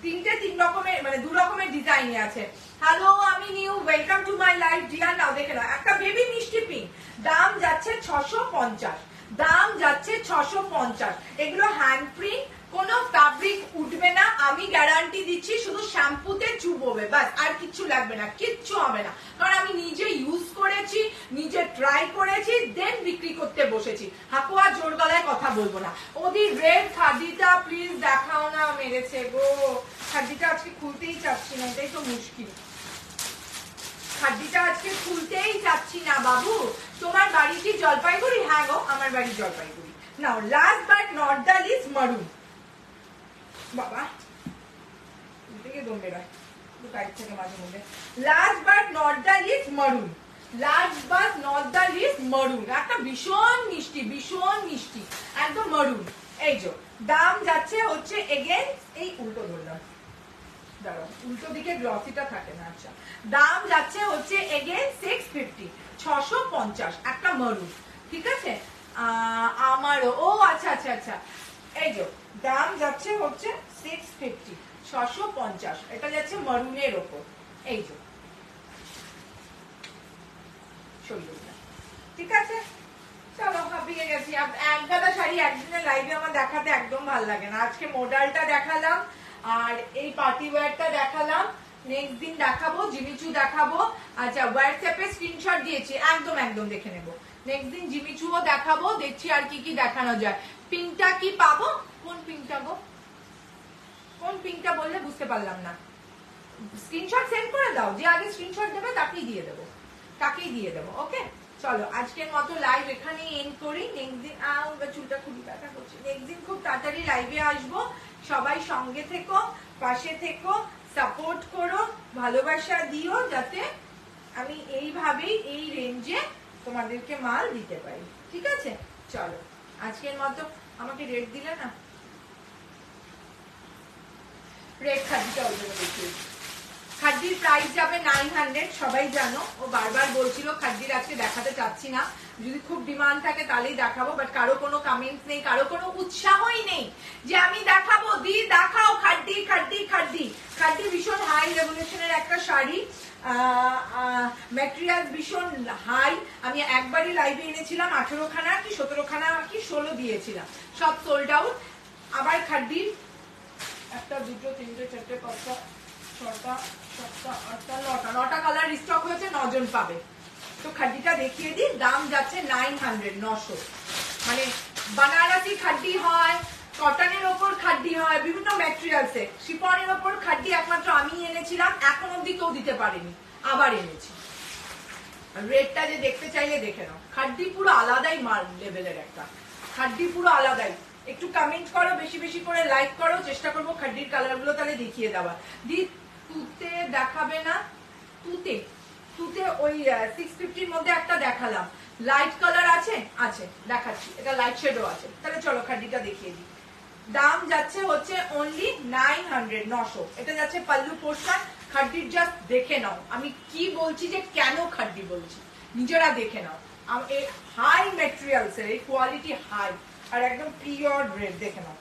তিনটে 3 রকমের, মানে 2 রকমের ডিজাইন আছে। হ্যালো আমি নিউ, welcome to my live dear. নাও দেখে নাও একটা বেবি মিষ্টি পিঙ্ক, দাম যাচ্ছে 650, দাম যাচ্ছে 650। এগুলো হ্যান্ড প্রিন্ট, কোনো ফ্যাব্রিক উঠবে না, আমি গ্যারান্টি দিচ্ছি। শুধু শ্যাম্পুতে চুববে, বাস আর কিচ্ছু লাগবে না, কিচ্ছু হবে না। কারণ আমি নিজে ইউজ করেছি, নিজে ট্রাই করেছি, দেন বিক্রি করতে বসেছি। হাকুয়া জোর গলায় কথা বলবো না। ওদি রেড খাদিটা প্লিজ দেখাও না, মেরেছে গো। খাদিটা আজকে খুলতেই চাচ্ছি না, এটাই তো মুশকিল। খাদ্যিটা আজকে খুলতেই চাচ্ছি না বাবু। তোমার বাড়ি কি জলপাইগুড়ি? হ্যাঁ গো, আমার বাড়ি Jalpaiguri. Now last but not the least maroon. বাবা থেকে দম বেরোয় বাইক থেকে মাঝে মধ্যে। Last but not the least maroon, last but not the least maroon. একটা ভীষণ মিষ্টি, ভীষণ মিষ্টি, একদম মারুন। এই যে দাম যাচ্ছে হচ্ছে এগেন, এই উল্টো ধরলাম, দাঁড়াও উল্টো দিকে গ্লসিটা থাকে না। আচ্ছা দাম যাচ্ছে হচ্ছে এগেন 650, 650 একটা মারুন, ঠিক আছে? আমারও ও আচ্ছা আচ্ছা আচ্ছা, এই যে দাম যাচ্ছে হচ্ছে 650, 650। এটা যাচ্ছে মারুনের ওপর। এই যে ঠিক আছে, চলো হাঁপিয়ে গেছি। এক গাদা শাড়ি একদিনের লাইভে আমার দেখাতে একদম ভালো লাগে না। আজকে মডেলটা দেখালাম, আর এই পার্টি ওয়্যারটা দেখালাম। নেক্সট দিন দেখাবো জিমিচু দেখাবো। আচ্ছা হোয়াটসঅ্যাপে স্ক্রিনশট দিয়েছি, একদম একদম দেখে নেবো। নেক্সট দিন জিমিচুও দেখাবো, দেখছি আর কি কি দেখানো যায়। পিঙ্কটা কি পাবো? কোন পিঙ্কটা গো? কোন পিঙ্কটা বললে বুঝতে পারলাম না। স্ক্রিনশট সেন্ড করে দাও, যে আগে স্ক্রিনশট দেবে তাকেই দিয়ে দেবো, তাকেই দিয়ে দেবো। ওকে চলো আজকের মতো লাইভ এখানেই এন্ড করি। নেক্সট দিন চুলটা খুবই ব্যথা করছে। নেক্সট দিন খুব তাড়াতাড়ি লাইভে আসবো। সবাই সঙ্গে থেকো, পাশে থেকো, সাপোর্ট করো, ভালোবাসা দিও, যাতে আমি এইভাবেই এই রেঞ্জে তোমাদেরকে মাল দিতে পারি, ঠিক আছে? চলো আজকের মতো, আমাকে রেট দিলে না, রেট খাদ্যটা ওই জন্য দেখিয়ে। খাদ্যির প্রাইস যাবে 900, সবাই জানো। ও বারবার বলছিল খাদ্যির আজকে দেখাতে চাচ্ছি না, যদি খুব ডিমান্ড থাকে তাহলেই দেখাবো। বাট কারো কোনো কমেন্টস নেই, কারো কোনো উৎসাহই নেই যে আমি দেখাবো। দি দেখাও খাদ্যি খাদ্যি খাদ্যি। খাদ্যি ভীষণ হাই রেভলিউশনের একটা শাড়ি, ম্যাটেরিয়াল ভীষণ হাই। আমি একবারই লাইভে এনেছিলাম 18 খানা কি 17 খানা কি 16 দিয়েছিলাম, সব সোল্ড আউট। আবার খাদ্যির একটা দুটো তিনটে চারটে পাঁচটা ছটা সাতটা আটটা নটা কালার স্টক হয়েছে, 9 জন পাবে। তো খাড্ডিটা দেখিয়ে দিই, দাম যাচ্ছে 900, 900। মানে বানারসি খাড্ডি হয়, কটনের ওপর খাড্ডি হয়, বিভিন্ন ম্যাটেরিয়ালসে। শিফনের ওপর খাড্ডি একমাত্র আমি এনেছিলাম, এখন অব্দি কেউ দিতে পারেনি, আবার এনেছি। রেটটা যে দেখতে চাইলে দেখে নাও, খাড্ডি পুরো আলাদাই মাল লেভেলের একটা, খাড্ডি পুরো আলাদাই। একটু কমেন্ট করো, বেশি বেশি করে লাইক করো, চেষ্টা করবো খাড্ডির কালার গুলো তাহলে দেখিয়ে দেওয়া। দি তুতে দেখাবে না? তুতে তুতে ওই 650-র মধ্যে একটা দেখালাম, লাইট কালার আছে, আছে দেখাচ্ছি, এটা লাইট শেডও আছে। তাহলে চলো খাড্ডিটা দেখিয়ে দিই। দাম যাচ্ছে হচ্ছে অনলি 900, 900। এটা যাচ্ছে পাল্লু পোর্শন। খাড্ডির জাস্ট দেখে নাও, আমি কি বলছি, যে কেন খাড্ডি বলছি নিজেরা দেখে নাও। এই হাই ম্যাটেরিয়ালস এর এই কোয়ালিটি হাই, আর একদম পিওর রেড, দেখে নাও।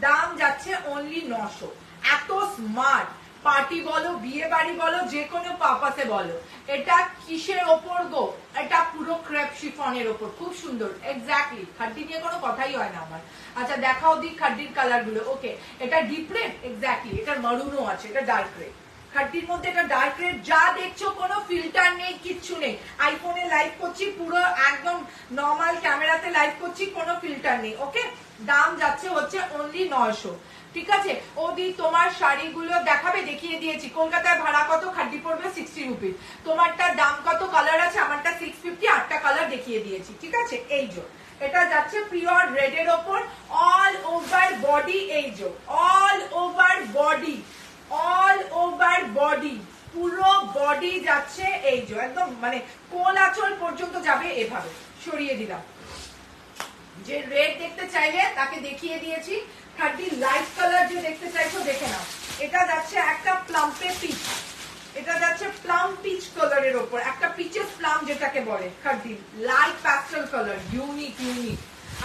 দাম যাচ্ছে অনলি 900। এত স্মার্ট, পার্টি বলো, বিয়ে বাড়ি বলো, যে কোনো পারপাসে বলো। এটা কিসের ওপর গো? এটা পুরো ক্রেপ শিফনের ওপর, খুব সুন্দর। এক্স্যাক্টলি, খাড্ডি নিয়ে কোনো কথাই হয় না আমার। আচ্ছা দেখাও দি খাড্ডির কালার গুলো। ওকে, এটা ডিপ রেড, এক্স্যাক্টলি, এটা মারুনও আছে, এটা ডার্ক রেড। খাড্ডির মধ্যে এটা ডার্ক রেড, যা দেখছো কোনো ফিল্টার নেই, কিচ্ছু নেই। আইফোনে লাইভ করছি, পুরো একদম নর্মাল ক্যামেরাতে লাইভ করছি, কোনো ফিল্টার নেই। ওকে, দাম যাচ্ছে হচ্ছে অনলি 900। ঠিক আছে ওদি, তোমার শাড়িগুলো দেখাবে, দেখিয়ে দিয়েছি। কলকাতায় ভাড়া কত? খাড্ডি পড়বে 60 রুপিস। তোমারটার দাম কত? কালার আছে, আমারটা 650, 8টা কালার দেখিয়ে দিয়েছি। ঠিক আছে, এই যে এটা যাচ্ছে পিওর রেড এর ওপর, অল ওভার বডি, এই যে all over body, all over body, পুরো বডি যাচ্ছে এই যে একদম, মানে কোল আঁচল পর্যন্ত যাবে এভাবে। সরিয়ে দিলাম, যে রেড দেখতে চাইলে তাকে দেখিয়ে দিয়েছি। খাড্ডি লাইট কালার যে দেখতে চাইছো দেখে নাও। এটা যাচ্ছে একটা প্লাম্পে পিচ, এটা যাচ্ছে প্লাম পিচ কালারের ওপর, একটা পিচেস প্লাম যেটাকে বলে। খাড্ডি light pastel colour, unique unique.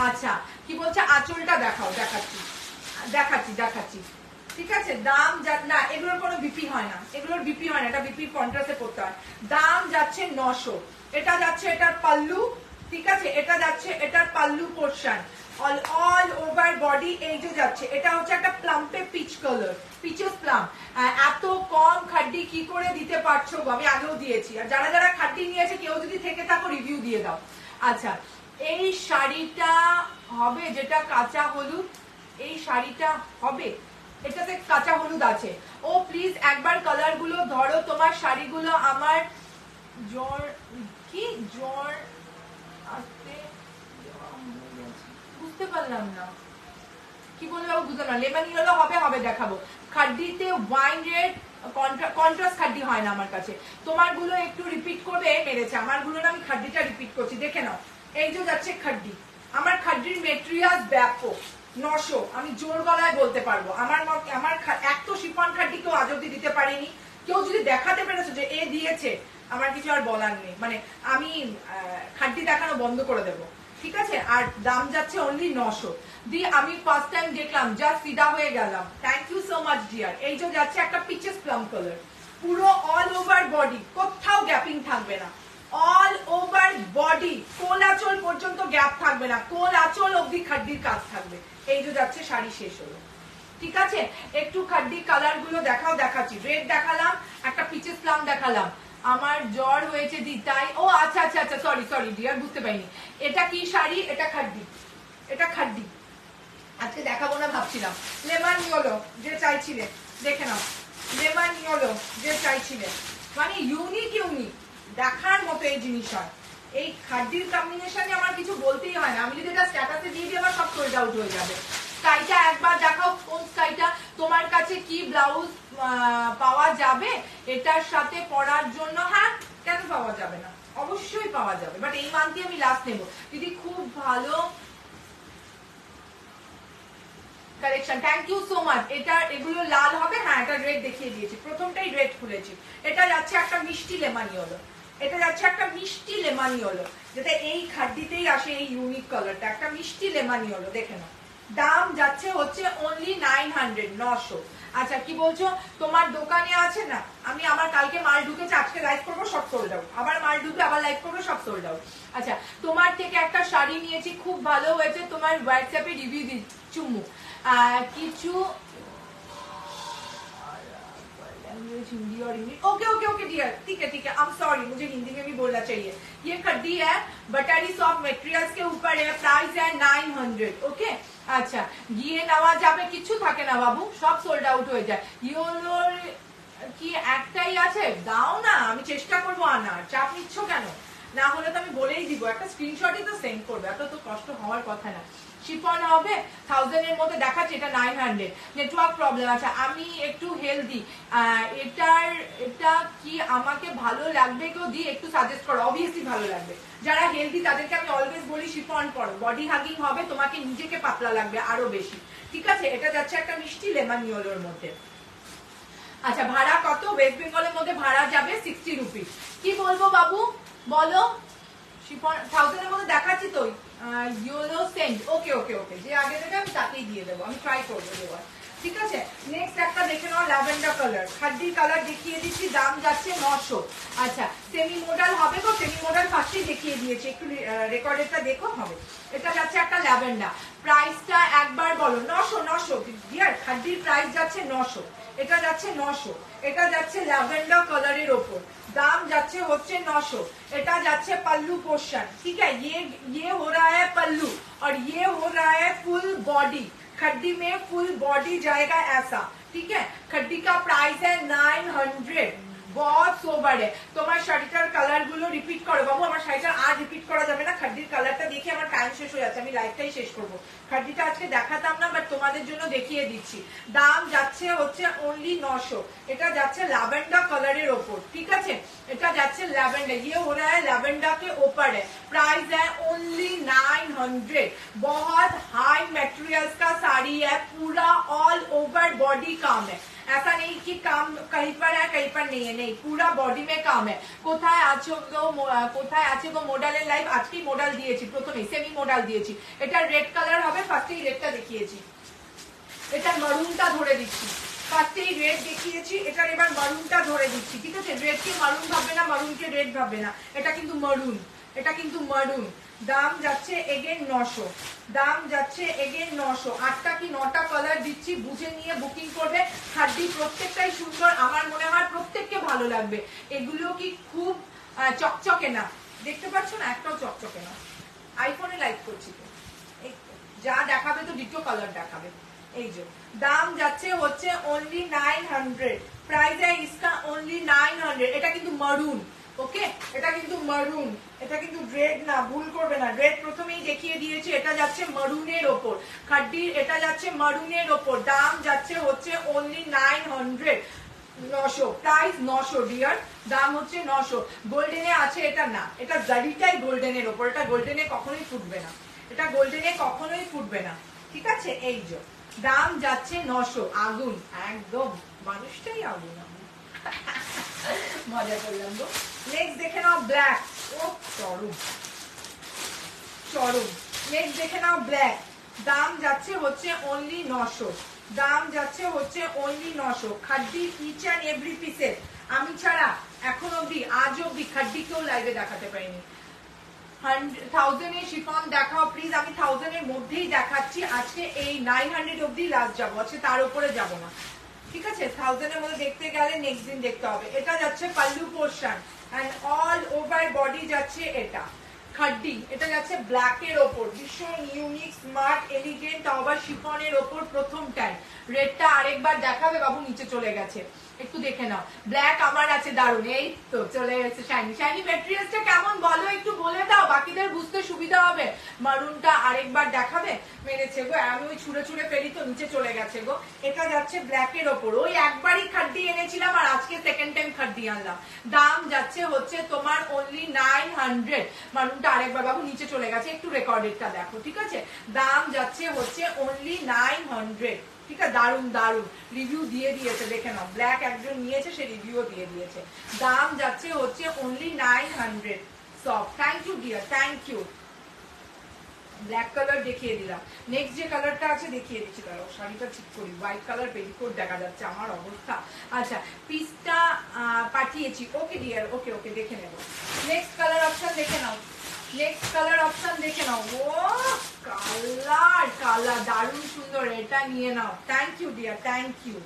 আচ্ছা কি বলছে, আঁচলটা দেখাও, দেখাচ্ছি দেখাচ্ছি দেখাচ্ছি। ঠিক আছে, দাম না, এগুলোর কোনো বিপি হয় না, এগুলোর বিপি হয় না, এটা বিপি কন্ট্রাস্টে করতে হয়। দাম যাচ্ছে 900। এটা যাচ্ছে এটার পাল্লু। ঠিক আছে, এটা যাচ্ছে এটার pallu portion, all over body, এই যে যাচ্ছে। এটা হচ্ছে একটা প্লাম্পে পিচ কালার, পিচেস প্লাম। এত কম খাড্ডি কি করে দিতে পারছো? আমি আগেও দিয়েছি। আর যারা যারা খাড্ডি নিয়েছে, কেউ যদি থেকে থাকো রিভিউ দিয়ে দাও। আচ্ছা, এই শাড়িটা হবে যেটা কাঁচা হলুদ, এই শাড়িটা হবে, এটাতে কাঁচা হলুদ আছে। ও প্লিজ একবার কালার গুলো ধরো, তোমার শাড়িগুলো আমার জ্বর, কি জ্বর আসতে, বুঝতে পারলাম না কি বলবো, বুঝলাম না। লেমন ইয়েলো হবে, হবে দেখাবো। খাড্ডিতে ওয়াইন রেড কন্ট্রাস্ট খাড্ডি হয় না আমার কাছে। তোমার গুলো একটু রিপিট করবে, মেরেছে আমার গুলো না, আমি খাড্ডিটা রিপিট করছি, দেখে নাও। এই যে যাচ্ছে খাড্ডি, আমার খাড্ডির মেটেরিয়াল ব্যাপক, 900, আমি জোর গলায় বলতে পারবো। আমার এক তো শিফন খাড্ডি কেউ আজ অব্দি দিতে পারেনি। কেউ যদি দেখাতে পেরেছে যে এ দিয়েছে, আমার কিছু আর বলার নেই, মানে আমি খাড্ডি দেখানো বন্ধ করে দেবো। ঠিক আছে, আর দাম যাচ্ছে অনলি 900। দিয়ে আমি ফার্স্ট টাইম দেখলাম, জাস্ট ফিদা হয়ে গেলাম। Thank you so much dear. এই যে যাচ্ছে একটা পিচেস প্লাম কালার, পুরো অল ওভার বডি, কোথাও গ্যাপিং থাকবে না, অল ওভার বডি, কোল আঁচল পর্যন্ত গ্যাপ থাকবে না, কোল আঁচল অব্দি খাড্ডির কাজ থাকবে। এই যে যাচ্ছে, শাড়ি শেষ হলো। ঠিক আছে, একটু খাড্ডি কালার গুলো দেখাও, দেখাচ্ছি। রেড দেখালাম, একটা পিচেস প্লাম দেখালাম। আমার জ্বর হয়েছে দি, তাই। ও আচ্ছা আচ্ছা আচ্ছা, সরি সরি ডিয়ার, বুঝতে পারিনি। এটা কি শাড়ি? এটা খাড্ডি, এটা খাড্ডি। আজকে দেখাবো না ভাবছিলাম। লেমন ইয়েলো যে চাইছিলে, দেখে নাও। লেমন ইয়েলো যে চাইছিলে, মানে ইউনিক ইউনিক, দেখার মতো এই জিনিস হয়। এই খাড্ডির কম্বিনেশনে আমার কিছু বলতেই হয় না। আমি যদি এটা স্ট্যাটাসে দিয়ে দিই, আমার সব সোল্ড আউট হয়ে যাবে। স্কাইটা একবার দেখাও, কোন স্কাইটা? তোমার কাছে কি ব্লাউজ পাওয়া যাবে এটার সাথে পরার জন্য? হ্যাঁ, কেন পাওয়া যাবে না, অবশ্যই পাওয়া যাবে, বাট এই মান্থে আমি লাস্ট নেবো। দিদি খুব ভালো collection, thank you so much. এটা এগুলো লাল হবে, হ্যাঁ এটা রেড দেখিয়ে দিয়েছি, প্রথমটাই রেড খুলেছি। এটা যাচ্ছে একটা মিষ্টি লেমন ইয়েলো, এটা যাচ্ছে একটা মিষ্টি লেমন ইয়েলো, যেটা এই খাড্ডিতেই আসে, এই ইউনিক কালারটা, একটা মিষ্টি লেমন ইয়েলো, দেখে নাও। দাম যাচ্ছে হচ্ছে অনলি 900, 900। আচ্ছা কি বলছো, তোমার দোকানে আছে না? আমি আমার কালকে মাল ঢুকেছে, আজকে লাইভ করবো, সব সোল্ড আউট। আবার মাল ঢুকে আবার লাইভ করবো, সব সোল্ড আউট। আচ্ছা, তোমার থেকে একটা শাড়ি নিয়েছি, খুব ভালো হয়েছে, তোমার হোয়াটসঅ্যাপে রিভিউ দিচ্ছি। কিছু हिंदी और English okay okay okay dear ठीक है आई एम सॉरी मुझे हिंदी में भी बोलना चाहिए ये खड्डी है बटारी सॉफ्ट मटेरियल्स के ऊपर है प्राइस है 900 ওকে আচ্ছা গিয়ে নেওয়া যাবে কিছু থাকে না বাবু সব সোল্ড আউট হয়ে যায় ইয়োলোর কি একটাই আছে দাও না আমি চেষ্টা করব আনার চাপ নিচ্ছ কেন না হলে তো আমি বলেই দিব একটা স্ক্রিনশটই তো সেন্ড করবে এত তো কষ্ট হওয়ার কথা না শিফন হবে 1000 এর মধ্যে দেখাচ্ছে এটা 900 নেটওয়ার্ক প্রবলেম আছে আমি একটু হেলদি এটা কি আমাকে ভালো লাগবে কেউ দিয়ে একটু সাজেস্ট করো অবভিয়াসলি ভালো লাগবে যারা হেলদি তাদেরকে আমি অলওয়েজ বলি শিফন পরো বডি হাগিং হবে তোমাকে নিজেকে পাতলা লাগবে আরো বেশি ঠিক আছে এটা যাচ্ছে একটা মিষ্টি লেমন ইয়েলোর মধ্যে আচ্ছা ভাড়া কত ওয়েস্ট বেঙ্গলের মধ্যে ভাড়া যাবে 60 রুপি কি বলবো বাবু বলো শিফন 1000 এর মধ্যে দেখাচ্ছি তো ইয়েলো সেন্ট ওকে ওকে ওকে যে আগে থেকে আমি তাকেই দিয়ে দেবো আমি ট্রাই করবো দেওয়ার ঠিক আছে নেক্সট একটা দেখে নাও ল্যাভেন্ডার কালার খাদ্দির কালার দেখিয়ে দিচ্ছি দাম যাচ্ছে 900 আচ্ছা সেমি মডেল হবে তো সেমি মডেল ফার্স্টেই দেখিয়ে দিয়েছি একটু রেকর্ডেরটা দেখো হবে এটা যাচ্ছে একটা ল্যাভেন্ডার প্রাইসটা একবার বলো 900 ডিয়ার খাদ্দির প্রাইস যাচ্ছে 900 এটা যাচ্ছে 900 এটা যাচ্ছে ল্যাভেন্ডার কালারের ওপর दाम जाच्छे होच्छे 900 এটা যাচ্ছে पल्लू पोर्शन ठीक है ये हो रहा है पल्लू और ये हो रहा है फुल बॉडी खड्डी में फुल बॉडी जाएगा ऐसा ठीक है खड्डी का प्राइस है 900 बहुत सोबर है তোমার শাড়িটার কালার গুলো রিপিট করো বাবু আমার শাড়িটা আর রিপিট করা যাবে না খাদ্দির কালারটা দেখে আমার টাইম শেষ হয়ে যাচ্ছে আমি লাইভটাই শেষ করব খাদ্দিটা আজকে দেখাতাম না বাট তোমাদের জন্য দেখিয়ে দিচ্ছি দাম যাচ্ছে হচ্ছে অনলি 900 এটা যাচ্ছে ল্যাভেন্ডার কালারের ওপর ঠিক আছে এটা যাচ্ছে ল্যাভেন্ডার ये हो रहा है लैवेंडर के ऊपर है प्राइस है ओनली 900 बहुत हाई मटेरियल्स का साड़ी है पूरा ऑल ओवर बॉडी काम है ऐसा नहीं कि काम कहीं पर है कहीं पर नहीं है नहीं पूरा बॉडी में काम है কোথায় আছে গো মডেলের লাইভ আজকেই মডেল দিয়েছি প্রথমেই সেমি মডেল দিয়েছি এটা রেড কালার হবে ফার্স্টেই রেডটা দেখিয়েছি এটা মারুনটা ধরে দিচ্ছি ফার্স্টেই রেড দেখিয়েছি এটার এবার মারুনটা ধরে দিচ্ছি ঠিক আছে রেডকে মারুন ভাববে না মারুনকে রেড ভাববে না এটা কিন্তু মারুন দাম যাচ্ছে এগেন 900 দাম যাচ্ছে এগেন 900 আটটা কি 9টা কালার দিচ্ছি বুঝে নিয়ে বুকিং করবে খাদ্দি প্রত্যেকটাই সুন্দর আমার মনে হয় প্রত্যেককে ভালো লাগবে এগুলো কি খুব চকচকে না দেখতে পাচ্ছ না একটাও চকচকে না আইফোনে লাইভ করছি তো এই যা দেখাবে তো ডিটো কালার দেখাবে এই যে দাম যাচ্ছে হচ্ছে অনলি 900 প্রাইস है इसका ओनली 900 এটা কিন্তু মারুন ওকে এটা কিন্তু মারুন এটা কিন্তু রেড না ভুল করবে না রেড প্রথমেই দেখিয়ে দিয়েছি এটা যাচ্ছে মারুনের ওপর খাদ্দির এটা যাচ্ছে মারুনের ওপর দাম যাচ্ছে হচ্ছে অনলি 900 900 প্রাইস 900 ডিয়ার দাম হচ্ছে 900 গোল্ডেনে আছে এটা না এটা জারিটাই গোল্ডেনের ওপর এটা গোল্ডেনে কখনোই ফুটবে না এটা গোল্ডেনে কখনোই ফুটবে না ঠিক আছে এই যে দাম যাচ্ছে 900 আগুন একদম মানুষটাই আগুন মজা করলাম গো নেক্সট দেখে নাও ব্ল্যাক ও চরম নেক্সট দেখে নাও ব্ল্যাক দাম যাচ্ছে হচ্ছে অনলি 900 দাম যাচ্ছে হচ্ছে only 900 khadi each and every পিসের আমি ছাড়া এখন অবধি আজ অবধি খাদ্দি কেউ লাইভে দেখাতে পারিনি 1000 এর শিফন দেখাও প্লিজ আমি 1000 এর মধ্যেই দেখাচ্ছি আজকে এই 900 অবধি লাস্ট যাবো আজকে তার উপরে যাব না ঠিক আছে 1000 এর মধ্যে দেখতে গেলে নেক্সট দিন দেখতে হবে এটা যাচ্ছে pallu portion and all over body যাচ্ছে এটা খাড্ডি এটা যাচ্ছে ব্ল্যাক এর ওপর ভীষণ ইউনিক স্মার্ট এলিগেন্ট আবার শিফনের ওপর প্রথম টাইম রেডটা আরেকবার দেখাবে বাবু নিচে চলে গেছে একটু দেখে নাও ব্ল্যাক আমার আছে দারুন এই তো চলে গেছে শাইনি শাইনি ম্যাটেরিয়ালসটা কেমন বলো একটু বলে দাও বাকিদের বুঝতে সুবিধা হবে মারুনটা আরেকবার দেখাবে মেরেছে গো আমি ওই ছুঁড়ে ছুঁড়ে ফেলি তো নিচে চলে গেছে গো এটা যাচ্ছে ব্ল্যাক এর ওপর ওই একবারই খাড্ডি এনেছিলাম আর আজকে সেকেন্ড টাইম খাড্ডি আনলাম দাম যাচ্ছে হচ্ছে তোমার অনলি 900 মারুনটা আরেকবার বাবু নিচে চলে গেছে একটু রেকর্ডেডটা দেখো ঠিক আছে দাম যাচ্ছে হচ্ছে অনলি 900 ঠিক আছে দারুন দারুন রিভিউ দিয়ে দিয়েছে দেখে নাও ব্ল্যাক একজন নিয়েছে সে রিভিউও দিয়ে দিয়েছে দাম যাচ্ছে হচ্ছে only 900 soft thank you dear thank you black colour দেখিয়ে দিলাম নেক্সট যে কালারটা আছে দেখিয়ে দিচ্ছি দাঁড়াও শাড়িটা ঠিক করি হোয়াইট কালার পেটিকোট দেখা যাচ্ছে আমার অবস্থা আচ্ছা পিসটা পাঠিয়েছি ওকে ডিয়ার ওকে ওকে দেখে নেব নেক্সট কালার অপশন দেখে নাও নেক্সট কালার অপশন দেখে নাও ও কালার দারুণ সুন্দর এটা নিয়ে নাও thank you dear thank you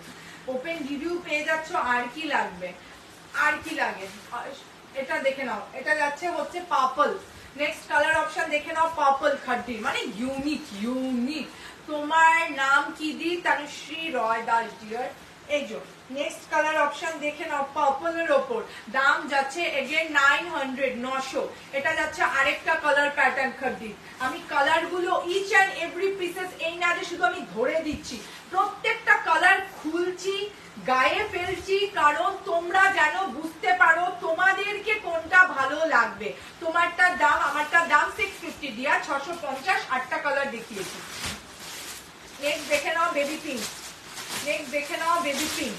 open review পেয়ে যাচ্ছ, আর কি লাগবে, আর কি লাগে। এটা দেখে নাও, এটা যাচ্ছে হচ্ছে পার্পল। নেক্সট কালার অপশন দেখে নাও, পার্পল খাড্ডি, মানে ইউনিক ইউনিক। তোমার নাম কি দি? তনুশ্রী রয় দাস ডিয়ার। এই যে নেক্সট কালার অপশন দেখে নাও, পার্পলের ওপর দাম যাচ্ছে এগেন 900, 900। এটা যাচ্ছে আরেকটা কালার প্যাটার্ন খাড্ডি। আমি কালার গুলো ইচ অ্যান্ড এভরি পিসেস, এই না যে শুধু আমি ধরে দিচ্ছি, প্রত্যেকটা কালার খুলছি, গায়ে ফেলছি, কারণ তোমরা যেন বুঝতে পারো তোমাদেরকে কোনটা ভালো লাগবে। তোমারটার দাম, আমারটার দাম 650 দিয়া 650, 8টা কালার দেখিয়েছি। নেক্সট দেখে নাও বেবি পিঙ্ক, নেক্সট দেখে নাও বেবি পিঙ্ক,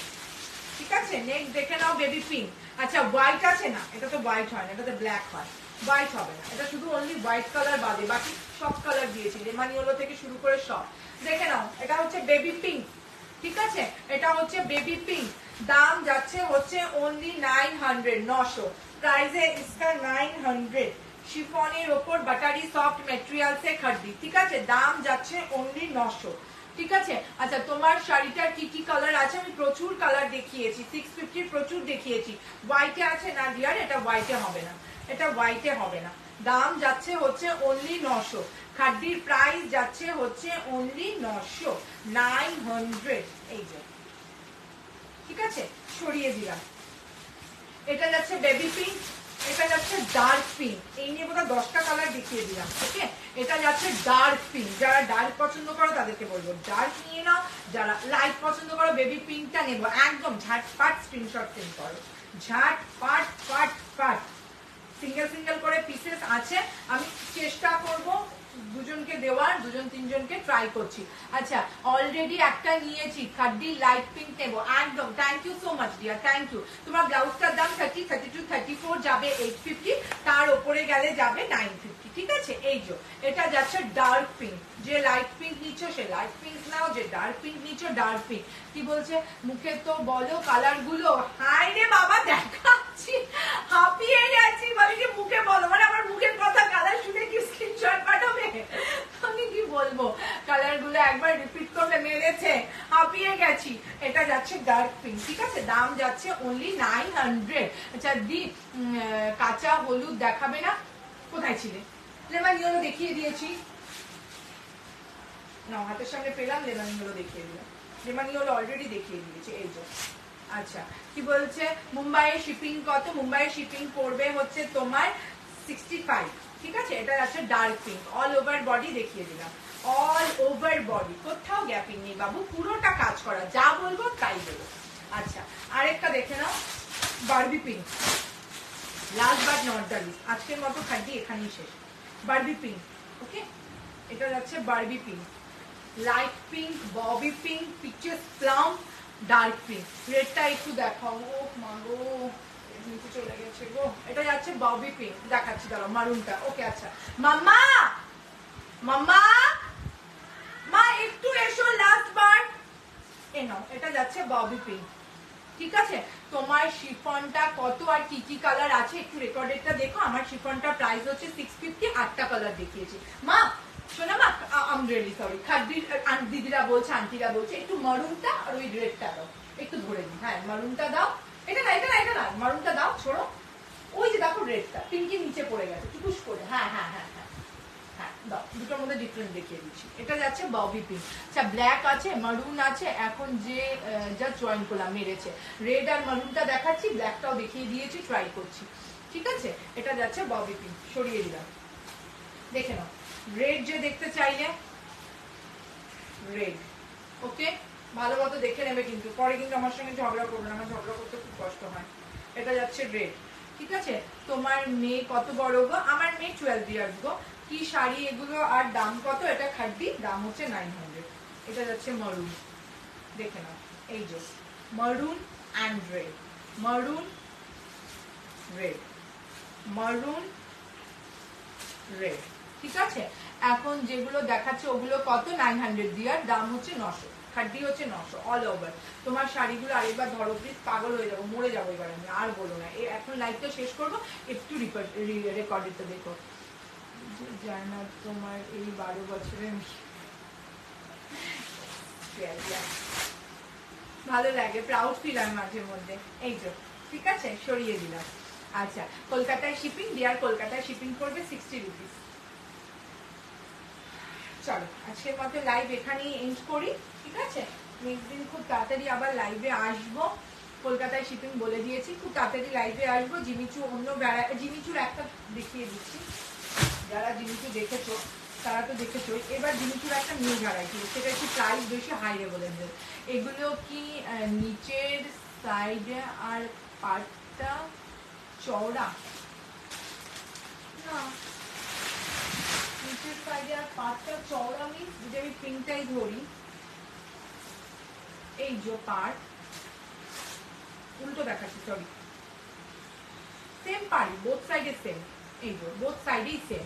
ঠিক আছে। নেক্সট দেখে নাও বেবি পিঙ্ক। আচ্ছা হোয়াইট আছে না, এটা তো হোয়াইট হয় না, এটা তো ব্ল্যাক হয়, হোয়াইট হবে না, এটা শুধু অনলি হোয়াইট কালার বাদে বাকি সব কালার দিয়েছি, লেমানিওলো থেকে শুরু করে সব। দেখে নাও, এটা হচ্ছে বেবি পিঙ্ক, ঠিক আছে। এটা হচ্ছে বেবি পিঙ্ক, দাম যাচ্ছে হচ্ছে অনলি 900, 900 প্রাইসে इसका 900। শিফনের ওপর বাটারি সফট ম্যাটেরিয়ালসে খাড্ডি, ঠিক আছে, দাম যাচ্ছে অনলি 900, ঠিক আছে। আচ্ছা তোমার শাড়িটার কি কি কালার আছে? আমি প্রচুর কালার দেখিয়েছি, 650 প্রচুর দেখিয়েছি। হোয়াইটে আছে না ডিয়ার? এটা হোয়াইটে হবে না, এটা হোয়াইটে হবে না। দাম যাচ্ছে হচ্ছে অনলি 900, খাড্ডির প্রাইস যাচ্ছে হচ্ছে অনলি 900, 900। এই যে, ঠিক আছে, সরিয়ে দিলাম। এটা যাচ্ছে বেবি পিঙ্ক, এটা যাচ্ছে ডার্ক পিঙ্ক। এই নিয়ে বোধহয় 10টা কালার দেখিয়ে দিলাম, ওকে। এটা যাচ্ছে ডার্ক পিঙ্ক, যারা ডার্ক পছন্দ করো তাদেরকে বলবো ডার্ক নিয়ে নাও, যারা লাইট পছন্দ করো বেবি পিঙ্কটা নেবো। একদম ঝাটপাট স্ক্রিনশট সেন্ড করো, ঝাটপাট পাট পাট। সিঙ্গেল সিঙ্গেল করে পিসেস আছে, আমি চেষ্টা করব দুজনকে দেওয়ার, দুজন তিনজনকে ট্রাই করছি। আচ্ছা অলরেডি একটা নিয়েছি, খাড্ডি লাইট পিঙ্ক নেবো একদম। Thank you so much dear, thank you. তোমার ব্লাউজটার দাম 30, 32, 34 যাবে 850, তার উপরে গেলে যাবে 950, ঠিক আছে। এই যে এটা যাচ্ছে ডার্ক পিঙ্ক, যে লাইট পিঙ্ক নিচ্ছ সে লাইট পিঙ্ক নাও, যে ডার্ক পিঙ্ক নিচ্ছ ডার্ক পিঙ্ক। কি বলছে মুখে তো বলো কালার গুলো? হাই রে বাবা দেখাচ্ছি, হাঁপিয়ে গেছি, বলে কি মুখে বলো, মানে আমার মুখের কথা কালার শুনে কি স্ক্রিনশট পাঠাবে? আমি কি বলবো, কালার গুলো একবার রিপিট করলে মেরেছে, হাঁপিয়ে গেছি। এটা যাচ্ছে ডার্ক পিঙ্ক, ঠিক আছে, দাম যাচ্ছে অনলি 900। আচ্ছা দি কাঁচা হলুদ দেখাবে না? কোথায় ছিলে? লেমন ইয়েলো দেখিয়ে দিয়েছি না, হাতের সামনে পেলাম, লেমন ইয়েলো দেখিয়ে দিলাম, লেমন ইয়েলো অলরেডি দেখিয়ে দিয়েছি। এই যে আচ্ছা কি বলছে মুম্বাইয়ের শিপিং কত? মুম্বাইয়ের শিপিং পড়বে হচ্ছে তোমার 65, ঠিক আছে। এটা আছে dark pink, all over body দেখিয়ে দিলাম, অল ওভার বডি, কোথাও গ্যাপিং নেই বাবু, পুরোটা কাজ করা, যা বলবো তাই দেবো। আচ্ছা আরেকটা দেখে নাও, Barbie pink, last but not the least, আজকের মতো খাদ্য এখানেই শেষ। বারবি পিঙ্ক, ওকে, এটা যাচ্ছে Barbie pink, light pink, baby pink, peaches plum, dark pink. রেডটা একটু দেখাও, ও মাগো নিচে চলে গেছে গো। এটা যাচ্ছে ববি পিঙ্ক, দেখাচ্ছি দাঁড়াও মারুনটা, ওকে। আচ্ছা মাম্মা, মাম্মা মা একটু এসো, লাস্ট বার এ নাও। এটা যাচ্ছে ববি পিঙ্ক, ঠিক আছে। তোমার শিফনটা কত আর কি কি কালার আছে একটু রেকর্ডেডটা দেখো। আমার শিফনটা প্রাইস হচ্ছে 650, 8টা কালার দেখিয়েছি। মা শোনা মা, আম রিয়েলি সরি, খাদ্দির দিদিরা বলছে, আন্টিরা বলছে একটু মারুনটা আর ওই রেডটা দাও, একটু ধরে দিই। হ্যাঁ মারুনটা দাও, এটা না এটা না এটা না, মারুনটা দাও, ছোড়ো। ওই যে দেখো রেডটা পিঙ্কি নিচে পড়ে গেছে, টুকুস করে। হ্যাঁ হ্যাঁ হ্যাঁ হ্যাঁ হ্যাঁ দাও, দুটোর মধ্যে ডিফারেন্ট দেখিয়ে দিচ্ছি। এটা যাচ্ছে ববি পিঙ্ক। আচ্ছা ব্ল্যাক আছে, মারুন আছে, এখন যে যা জয়েন করলাম মেরেছে, রেড আর মারুনটা দেখাচ্ছি, ব্ল্যাকটাও দেখিয়ে দিয়েছি, ট্রাই করছি, ঠিক আছে। এটা যাচ্ছে ববি পিঙ্ক, সরিয়ে দিলাম, দেখে নাও। রেড যে দেখতে চাইলে রেড, ওকে, ভালো মতো দেখে নেবে কিন্তু, পরে কিন্তু আমার সঙ্গে ঝগড়া করবে না, আমার ঝগড়া করতে খুব কষ্ট হয়। এটা যাচ্ছে রেড, ঠিক আছে। তোমার মেয়ে কত বড় গো? আমার মেয়ে 12 ইয়ার্স গো। কি শাড়ি এগুলো আর দাম কত? এটা খাড্ডি, দাম হচ্ছে 900। এটা যাচ্ছে মারুন, দেখে নাও, এই যে মারুন অ্যান্ড রেড, মারুন রেড, মারুন রেড, ঠিক আছে। এখন যেগুলো দেখাচ্ছে ওগুলো কত? 900 দিয়ার, দাম হচ্ছে 900, খাড্ডি হচ্ছে 900 অল ওভার। তোমার শাড়িগুলো আরেকবার ধরো প্লিজ, পাগল হয়ে যাবো, মরে যাবো এবার আমি, আর বলো না। এখন লাইভটা শেষ করবো, একটু রেকর্ডেডটা দেখো। যায় না তোমার এই 12 বছরের ভালো লাগে, প্রাউড ফিল হয় মাঝে মধ্যে। এই যে ঠিক আছে, সরিয়ে দিলাম। আচ্ছা, কলকাতায় শিপিং, ডিয়ার কলকাতায় শিপিং করবে 60 রুপিস। চলো আজকের মতো লাইভ এখানেই এন্ড করি, ঠিক আছে? নেক্সট দিন খুব তাড়াতাড়ি আবার লাইভে আসবো। কলকাতায় শিপিং বলে দিয়েছি, খুব তাড়াতাড়ি লাইভে আসবো। জিমিচু অন্য জিমিচুর একটা দেখিয়ে দিচ্ছি, যারা জিমিচু দেখেছো তারা তো দেখেছো। এবার জিমিচুর একটা নিউ ভ্যারাইটি, সেটা একটু প্রাইস বেশি, হাই লেভেলের। এগুলো কি নিচের সাইডে আর পাটটা চওড়া না, নিচের সাইডে আর পাটটা চওড়া মিন্স যদি আমি পিনটাই ধরি, এই যে পার্ট উল্টো দেখাচ্ছি, সরি, সেম পার্ট বোথ সাইডে সেম, এই যে বোথ সাইডেই সেম।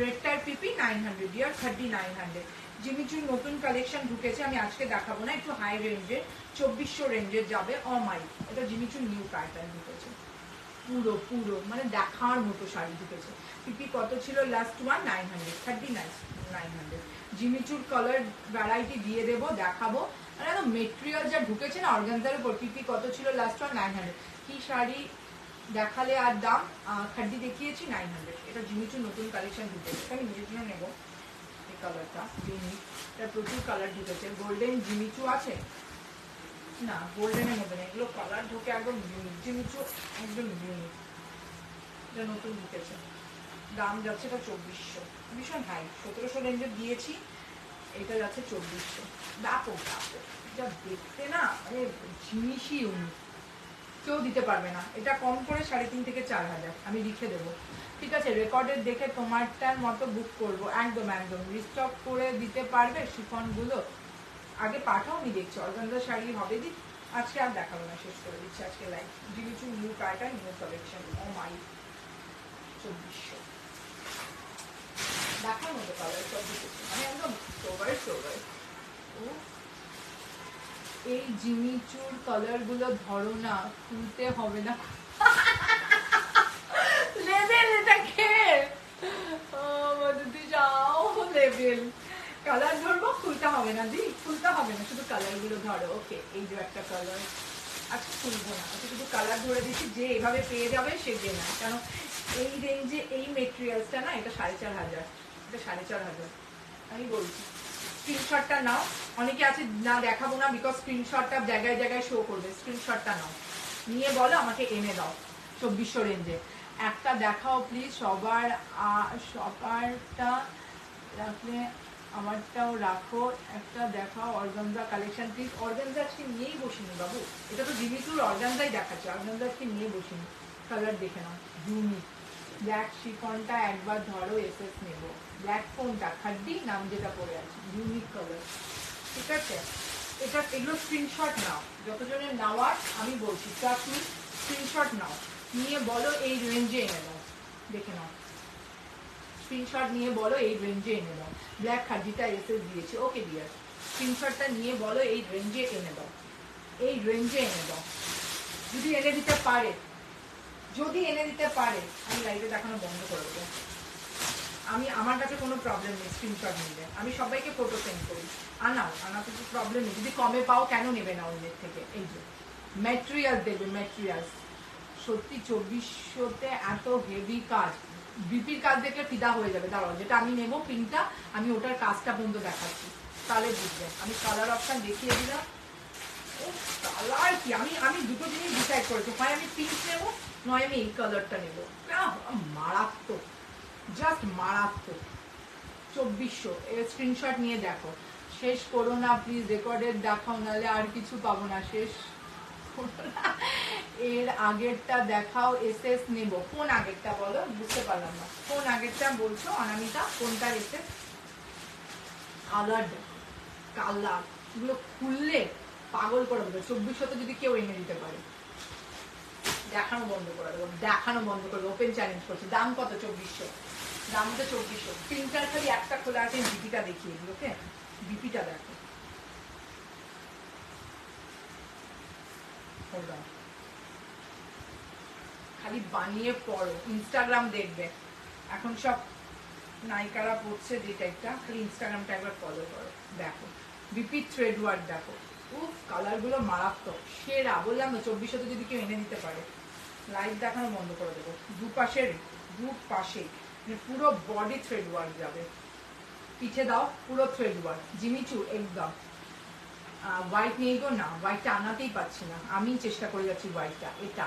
রেডটার পিপি 900 ইয়ার 3900। জিমিচুর নতুন কালেকশন ঢুকেছে, আমি আজকে দেখাবো না, একটু হাই রেঞ্জের 2400 রেঞ্জের যাবে। অমাই, এটা জিমিচুর নিউ প্যাটার্ন ঢুকেছে, পুরো পুরো মানে দেখার মতো শাড়ি ঢুকেছে। পিপি কত ছিল লাস্ট ওয়ান? 900, 39,900। জিমিচুর কালার ভ্যারাইটি দিয়ে দেবো, দেখাবো। আর একদম মেটেরিয়াল যা ঢুকেছে না অর্গানজার উপর। পিপি কত ছিল লাস্ট ওয়ান? 900। কি শাড়ি দেখালে আর দাম? খাড্ডি দেখিয়েছি 900। এটা জিমিচুর নতুন কালেকশন ঢুকেছে, আমি নিজের জন্য নেবো। এই কালারটা ইউনিক, এটা প্রচুর কালার ঢুকেছে। গোল্ডেন জিমিচু আছে না, গোল্ডেনে নেবে না, এগুলো কালার ঢুকে একদম ইউনিক। জিমিচু একদম ইউনিক, এটা নতুন ঢুকেছে। দাম যাচ্ছে এটা 2400, ভীষণ হাই। 1700 রেঞ্জে দিয়েছি, এটা যাচ্ছে 2400। ব্যাপক ব্যাপক, যা দেখতে না মানে জিনিসই ইউনিক, কেউ দিতে পারবে না। এটা কম করে 3,500 থেকে 4,000 আমি লিখে দেবো, ঠিক আছে? রেকর্ডের দেখে তোমারটার মতো বুক করবো, একদম একদম। রিস্টক করে দিতে পারবে শিফনগুলো? আগে পাঠাও, আমি দেখছি অর্গানজা শাড়ি হবে দি। আজকে আর দেখাবো না, শেষ করে দিচ্ছি আজকে live. Jimmy Choo new pattern, new collection. Oh my, 2400 দেখার মতো কালার সব দিতেছে, মানে একদম সোবার সোবার। ও, এই জিমিচুর কালার গুলো ধরো না, খুলতে হবে না। লেভেল এটাকে মধুতি যাও, লেভেল কালার ধরবো, খুলতে হবে না দি, খুলতে হবে না, শুধু কালার গুলো ধরো। ওকে, এই যে একটা কালার, আচ্ছা খুলবো না, আচ্ছা শুধু কালার ধরে দিচ্ছি। যে এভাবে পেয়ে যাবে সে যে না, কেন এই রেঞ্জে এই মেটেরিয়ালসটা না, এটা 4,500, এটা 4,500 আমি বলছি। স্ক্রিনশটটা নাও, অনেকে আছে না দেখাবো না বিকজ স্ক্রিনশটটা জায়গায় জায়গায় শো করবে। স্ক্রিনশটটা নাও, নিয়ে বলো আমাকে এনে দাও 2400 রেঞ্জে। একটা দেখাও প্লিজ, সবারটা রাখলে আমারটাও রাখো, একটা দেখাও অর্গানজা কালেকশন প্লিজ। অর্গানজা আজকে নিয়েই বসিনি বাবু, এটা তো জিমিচুর অর্গানজাই দেখাচ্ছে, অর্গানজা আজকে নিয়ে বসিনি। কালার দেখে নাও, ইউনিক। ব্ল্যাক শিফনটা একবার ধরো, এসএস নেব। ব্ল্যাক ফোনটা খাড্ডি নাম যেটা পড়ে আছে, ইউনিক কালার, ঠিক আছে? এটা এগুলো স্ক্রিনশট নাও, যতজনের নেওয়ার আমি বলছি, তুমি স্ক্রিনশট নাও, নিয়ে বলো এই রেঞ্জে এনে দাও, দেখে নাও। স্ক্রিনশট নিয়ে বলো এই রেঞ্জে এনে দাও। ব্ল্যাক খাড্ডিটা এসএস দিয়েছে, ওকে ডিয়ার। স্ক্রিনশটটা নিয়ে বলো এই রেঞ্জে এনে দাও, এই রেঞ্জে এনে দাও। যদি এনে দিতে পারে, যদি এনে দিতে পারে, আমি লাইভে দেখানো বন্ধ করে দেবো। আমি, আমার কাছে কোনো প্রবলেম নেই স্ক্রিনশট নিলে, আমি সবাইকে ফটো সেন্ড করি। আনাতে তো প্রবলেম নেই, যদি কমে পাও কেন নেবে না অন্যের থেকে? এই যে ম্যাটেরিয়াল দেবে, ম্যাটেরিয়ালস সত্যি 2400-তে এত হেভি কাজ। বিপির কাজ দেখলে ফিদা হয়ে যাবে। দাঁড়াও, যেটা আমি নেবো পিনটা, আমি ওটার কাজটা পর্যন্ত দেখাচ্ছি, তাহলে বুঝবে। আমি কালার অপশন দেখিয়ে দিলাম। ও কালার কি, আমি দুটো জিনিস ডিসাইড করেছি, হয় আমি পিঙ্ক নেবো, নয় আমি এই কালারটা নেবো। মারাত্মক, জাস্ট মারাত্মক। 2400 এর স্ক্রিনশট নিয়ে দেখো। শেষ করো না প্লিজ, রেকর্ডের দেখাও, নাহলে আর কিছু পাবো না। শেষ এর আগেরটা দেখাও, এসএস নেব। কোন আগেরটা বলো, বুঝতে পারলাম না। কোন আগেরটা বলছো অনামিকা? কোনটা এসএস? কালার, কালার এগুলো খুললে পাগল করে দেবে। 2400-তে যদি কেউ এনে দিতে পারে, দেখানো বন্ধ করে দেবো, দেখানো বন্ধ করে দেবো। ওপেন চ্যালেঞ্জ করছি। দাম কত? 2400। দাম তো 2400। প্রিন্টার খালি একটা খোলা আছে, বিপিটা দেখিয়ে দিই। ওকে, বিপিটা দেখো। খালি বানিয়ে পড়ো, ইনস্টাগ্রাম দেখবে। এখন সব নায়িকারা পড়ছে যে টাইপটা, খালি ইনস্টাগ্রামটা একবার ফলো করো, দেখো বিপি থ্রেড ওয়ার্ক দেখো। উফ, কালার গুলো মারাত্মক, সেরা। বললাম না 2400 যদি কেউ এনে দিতে পারে, লাইভ দেখানো বন্ধ করে দেবো। দুপাশে মানে পুরো বডি থ্রেড ওয়ার্ক যাবে। পিঠে দাও পুরো থ্রেড ওয়ার্ক, জিমিচু একদম। হোয়াইট নেই গো, না হোয়াইটটা আনাতেই পারছি না, আমি চেষ্টা করে যাচ্ছি হোয়াইটটা। এটা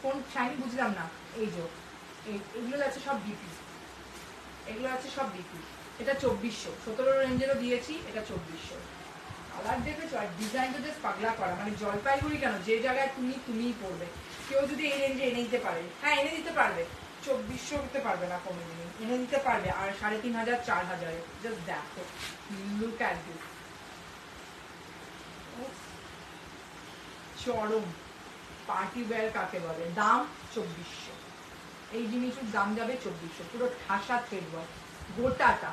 কোন শাইনি বুঝলাম না। এই যে এগুলো যাচ্ছে সব বিপি, এগুলো আছে সব বিপি। এটা 2400, 17 রেঞ্জেরও দিয়েছি, এটা 2400। কালার দেখেছো, আর ডিজাইন তো জাস্ট পাগলা করা। মানে জলপাইগুড়ি কেন, যে জায়গায় তুমিই পড়বে। কেউ যদি এই রেঞ্জে এনে দিতে পারে, হ্যাঁ এনে দিতে পারবে, 2400 দিতে পারবে না কোনো দিনই, এনে দিতে পারবে। আর 3500 4000, জাস্ট দেখো, লুক অ্যাট দিস, চরম পার্টি ওয়্যার কাকে বলে। দাম 2400। এই জিনিসের দাম যাবে 2400। পুরো ঠাসা থ্রেড ওয়ার্ক, গোটাটা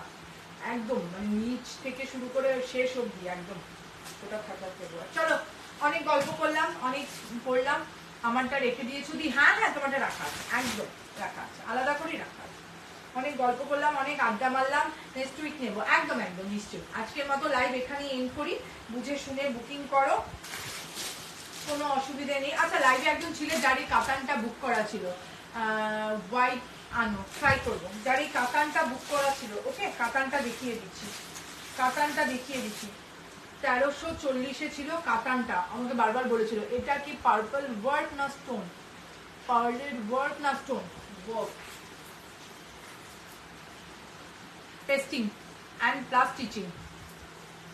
একদম, মানে নিচ থেকে শুরু করে শেষ অবধি একদম গোটা ঠাসা থ্রেড ওয়ার্ক। চলো, অনেক গল্প করলাম, অনেক পড়লাম। আমারটা রেখে দিয়েছো দি? হ্যাঁ হ্যাঁ, তোমারটা রাখা আছে, একদম রাখা আছে, আলাদা করেই রাখা আছে। অনেক গল্প করলাম, অনেক আড্ডা মারলাম, নেক্সট উইক নেবো, একদম একদম নিশ্চয়ই। আজকের মতো লাইভ এখানেই এন্ড করি। বুঝে শুনে বুকিং করো, কোনো অসুবিধা নেই। আচ্ছা, লাইভে একজন ছিল যার এই কাতানটা বুক করা ছিল, হোয়াইট আনো, ট্রাই করবো। যার এই কাতানটা বুক করা ছিল, ওকে কাতানটা দেখিয়ে দিচ্ছি, কাতানটা দেখিয়ে দিচ্ছি। 1340 ছিল কাতানটা। আমাকে বারবার বলেছিল এটা কি পার্পল ওয়ার্ক না স্টোন, পার্লের ওয়ার্ক না stone work, testing and plus teaching.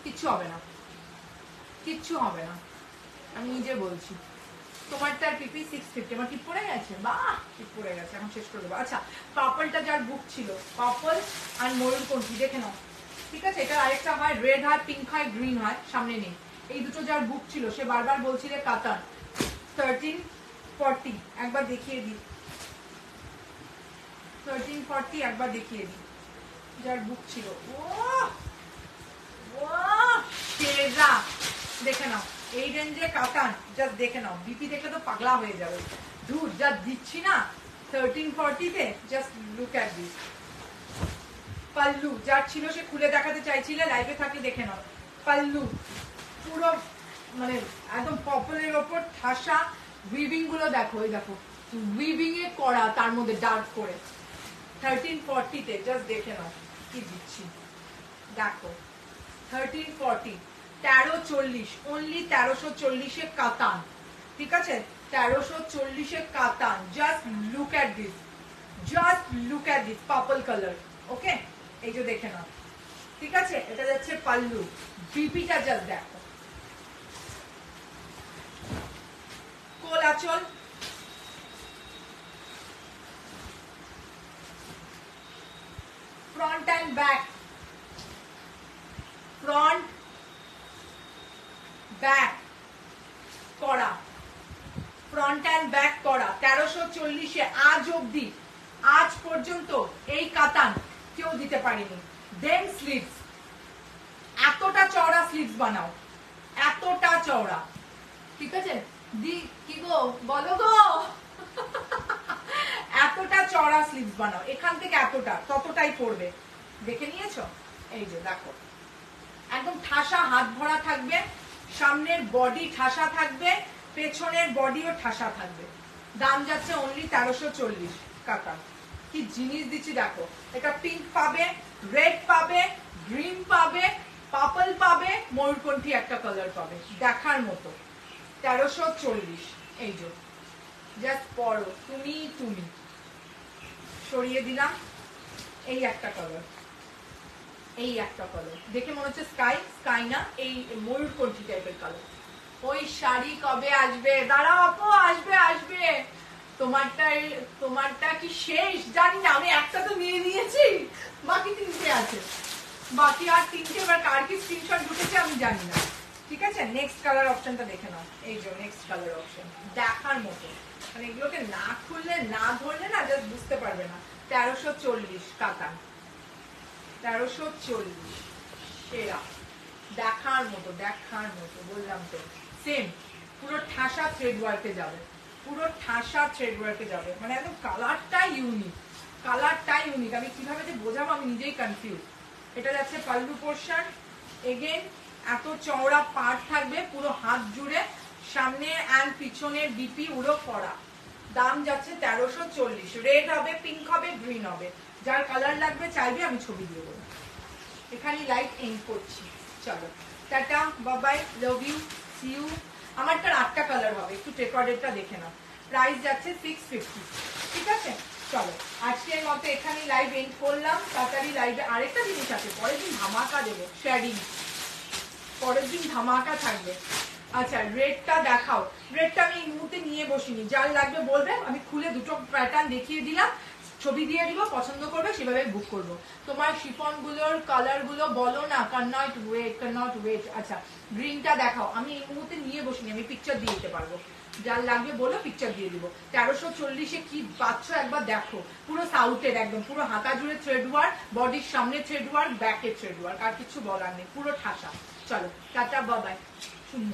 কিচ্ছু হবে না, কিচ্ছু হবে না, আমি নিজে বলছি। তোমারটার পিপি 650, আমার টিপ পড়ে গেছে, বাহ টিপ পড়ে গেছে, এখন শেষ করে দেবো। আচ্ছা, পার্পলটা যার বুক ছিল, পার্পল আর ময়ূরকণ্ঠী দেখে নাও, ঠিক আছে। এটা আরেকটা হয় রেড হয়, পিঙ্ক হয়, গ্রিন হয়, সামনে নেই। এই দুটো যার বুক ছিল, সে বারবার বলছিলে কাতান 1340, একবার দেখিয়ে দিই, 1340 একবার দেখিয়ে দিই, যার বুক ছিল। ও ও সেরা, দেখে নাও এই রেঞ্জে কাতান, জাস্ট দেখে নাও। বিপি দেখলে তো পাগলা হয়ে যাবে। ধুর, যা দিচ্ছি না 1340-তে, just look at this. Pallu যার ছিল সে খুলে দেখাতে চাইছিলে, লাইভে থাকলে দেখে নাও। পাল্লু পুরো মানে একদম পপলের ওপর ঠাসা, উইভিং গুলো দেখো, এই দেখো উইভিং এ করা, তার মধ্যে ডার্ক করে। 1340-তে জাস্ট দেখে নাও কি দিচ্ছি, দেখো 1340, 1340, অনলি 1340-এ কাতান, ঠিক আছে। 1340-এ কাতান, just look at this, just look at this purple colour, okay. এই যে দেখে নাও, ঠিক আছে। এটা যাচ্ছে পাল্লু, বিপিটা জাস্ট দেখো। কোলাচল, front and back, front back করা, ফ্রন্ট অ্যান্ড ব্যাক করা। 1340-এ আজ অবধি, আজ পর্যন্ত এই কাতান কেউ দিতে পারেনি। দেন স্লিভস, এতটা চওড়া স্লিভস বানাও, এতটা চওড়া, ঠিক আছে। দি কি গো, বলো গো এতটা চওড়া স্লিভস বানাও, এখান থেকে এতটা, ততটাই পড়বে। দেখে নিয়েছো? এই যে দেখো, একদম ঠাসা হাত ভরা থাকবে, সামনের বডি ঠাসা থাকবে, পেছনের বডিও ঠাসা থাকবে। দাম যাচ্ছে অনলি 1340 কাতান। কি জিনিস দিচ্ছি দেখো, এটা পিঙ্ক পাবে, রেড পাবে, গ্রিন পাবে, পার্পল পাবে, ময়ূরকণ্ঠী একটা কালার পাবে, দেখার মতো। 1340, এই যে জাস্ট পরো, তুমি সরিয়ে দিলাম। এই একটা কালার, এই একটা কালার দেখে মনে হচ্ছে স্কাই না, এই ময়ূরকণ্ঠী টাইপের কালার। ওই শাড়ি কবে আসবে? দাঁড়াও আপু, আসবে। তোমারটা কি শেষ জানি না, আমি একটা তো নিয়ে নিয়েছি, বাকি 3টে আছে, বাকি আর 3টে। এবার কার কি স্ক্রিনশট ঢুকেছে আমি জানি না, ঠিক আছে। নেক্সট কালার অপশনটা দেখে নাও, এই যে নেক্সট কালার অপশন, দেখার মতো। মানে এগুলোকে না খুললে না ধরলে না জাস্ট বুঝতে পারবে না। 1340 কাতান, 1340, সেরা, দেখার মতো বললাম তো। সেম পুরো ঠাসা থ্রেড ওয়ার্কে যাবে, পুরো ঠাসা থ্রেড ওয়ার্কে যাবে, মানে একদম কালারটাই ইউনিক, আমি কিভাবে যে বোঝাবো আমি নিজেই কনফিউজ। এটা যাচ্ছে পাল্লু পোর্শন, এগেন এত চওড়া পাড় থাকবে পুরো হাত জুড়ে, সামনে অ্যান্ড পিছনের ডিপি উড়ো করা। দাম যাচ্ছে 1340। রেড হবে, পিঙ্ক হবে, গ্রিন হবে, যার কালার লাগবে চাইবে আমি ছবি দিয়ে দেবো। এখানে লাইট এন্ড করছি, চলো ta ta Babai, love you, see you. আমারটার 8টা কালার হবে, একটু রেকর্ডেডটা দেখে নাও। প্রাইস যাচ্ছে 650, ঠিক আছে? চলো আজকের মতো এখানেই লাইভ এন্ড করলাম। তাড়াতাড়ি লাইভে আরেকটা জিনিস আছে, পরের দিন ধামাকা দেবো, শেয়ারিং পরের দিন ধামাকা থাকবে। আচ্ছা রেডটা দেখাও, রেডটা আমি এই মুহূর্তে নিয়ে বসিনি, যার লাগবে বলবে, আমি খুলে দুটো প্যাটার্ন দেখিয়ে দিলাম, ছবি দিয়ে দিব, পছন্দ করবে সেভাবে বুক করব। তোমার শিফন গুলোর কালার গুলো বলো না, ক্যানট ওয়েট। আচ্ছা গ্রিনটা দেখাও, আমি এই মুহূর্তে নিয়ে বসিনি, আমি পিকচার দিয়ে দিতে পারবো, যার লাগবে বলো পিকচার দিয়ে দিব। 1340-এ কি পাচ্ছ একবার দেখো, পুরো সাউথের একদম, পুরো হাতা জুড়ে থ্রেড ওয়ার্ক, বডির সামনে থ্রেড ওয়ার্ক, ব্যাকে থ্রেড ওয়ার্ক, আর কিছু বলার নেই, পুরো ঠাসা। চলো টাটা বাবাই, শূন্য।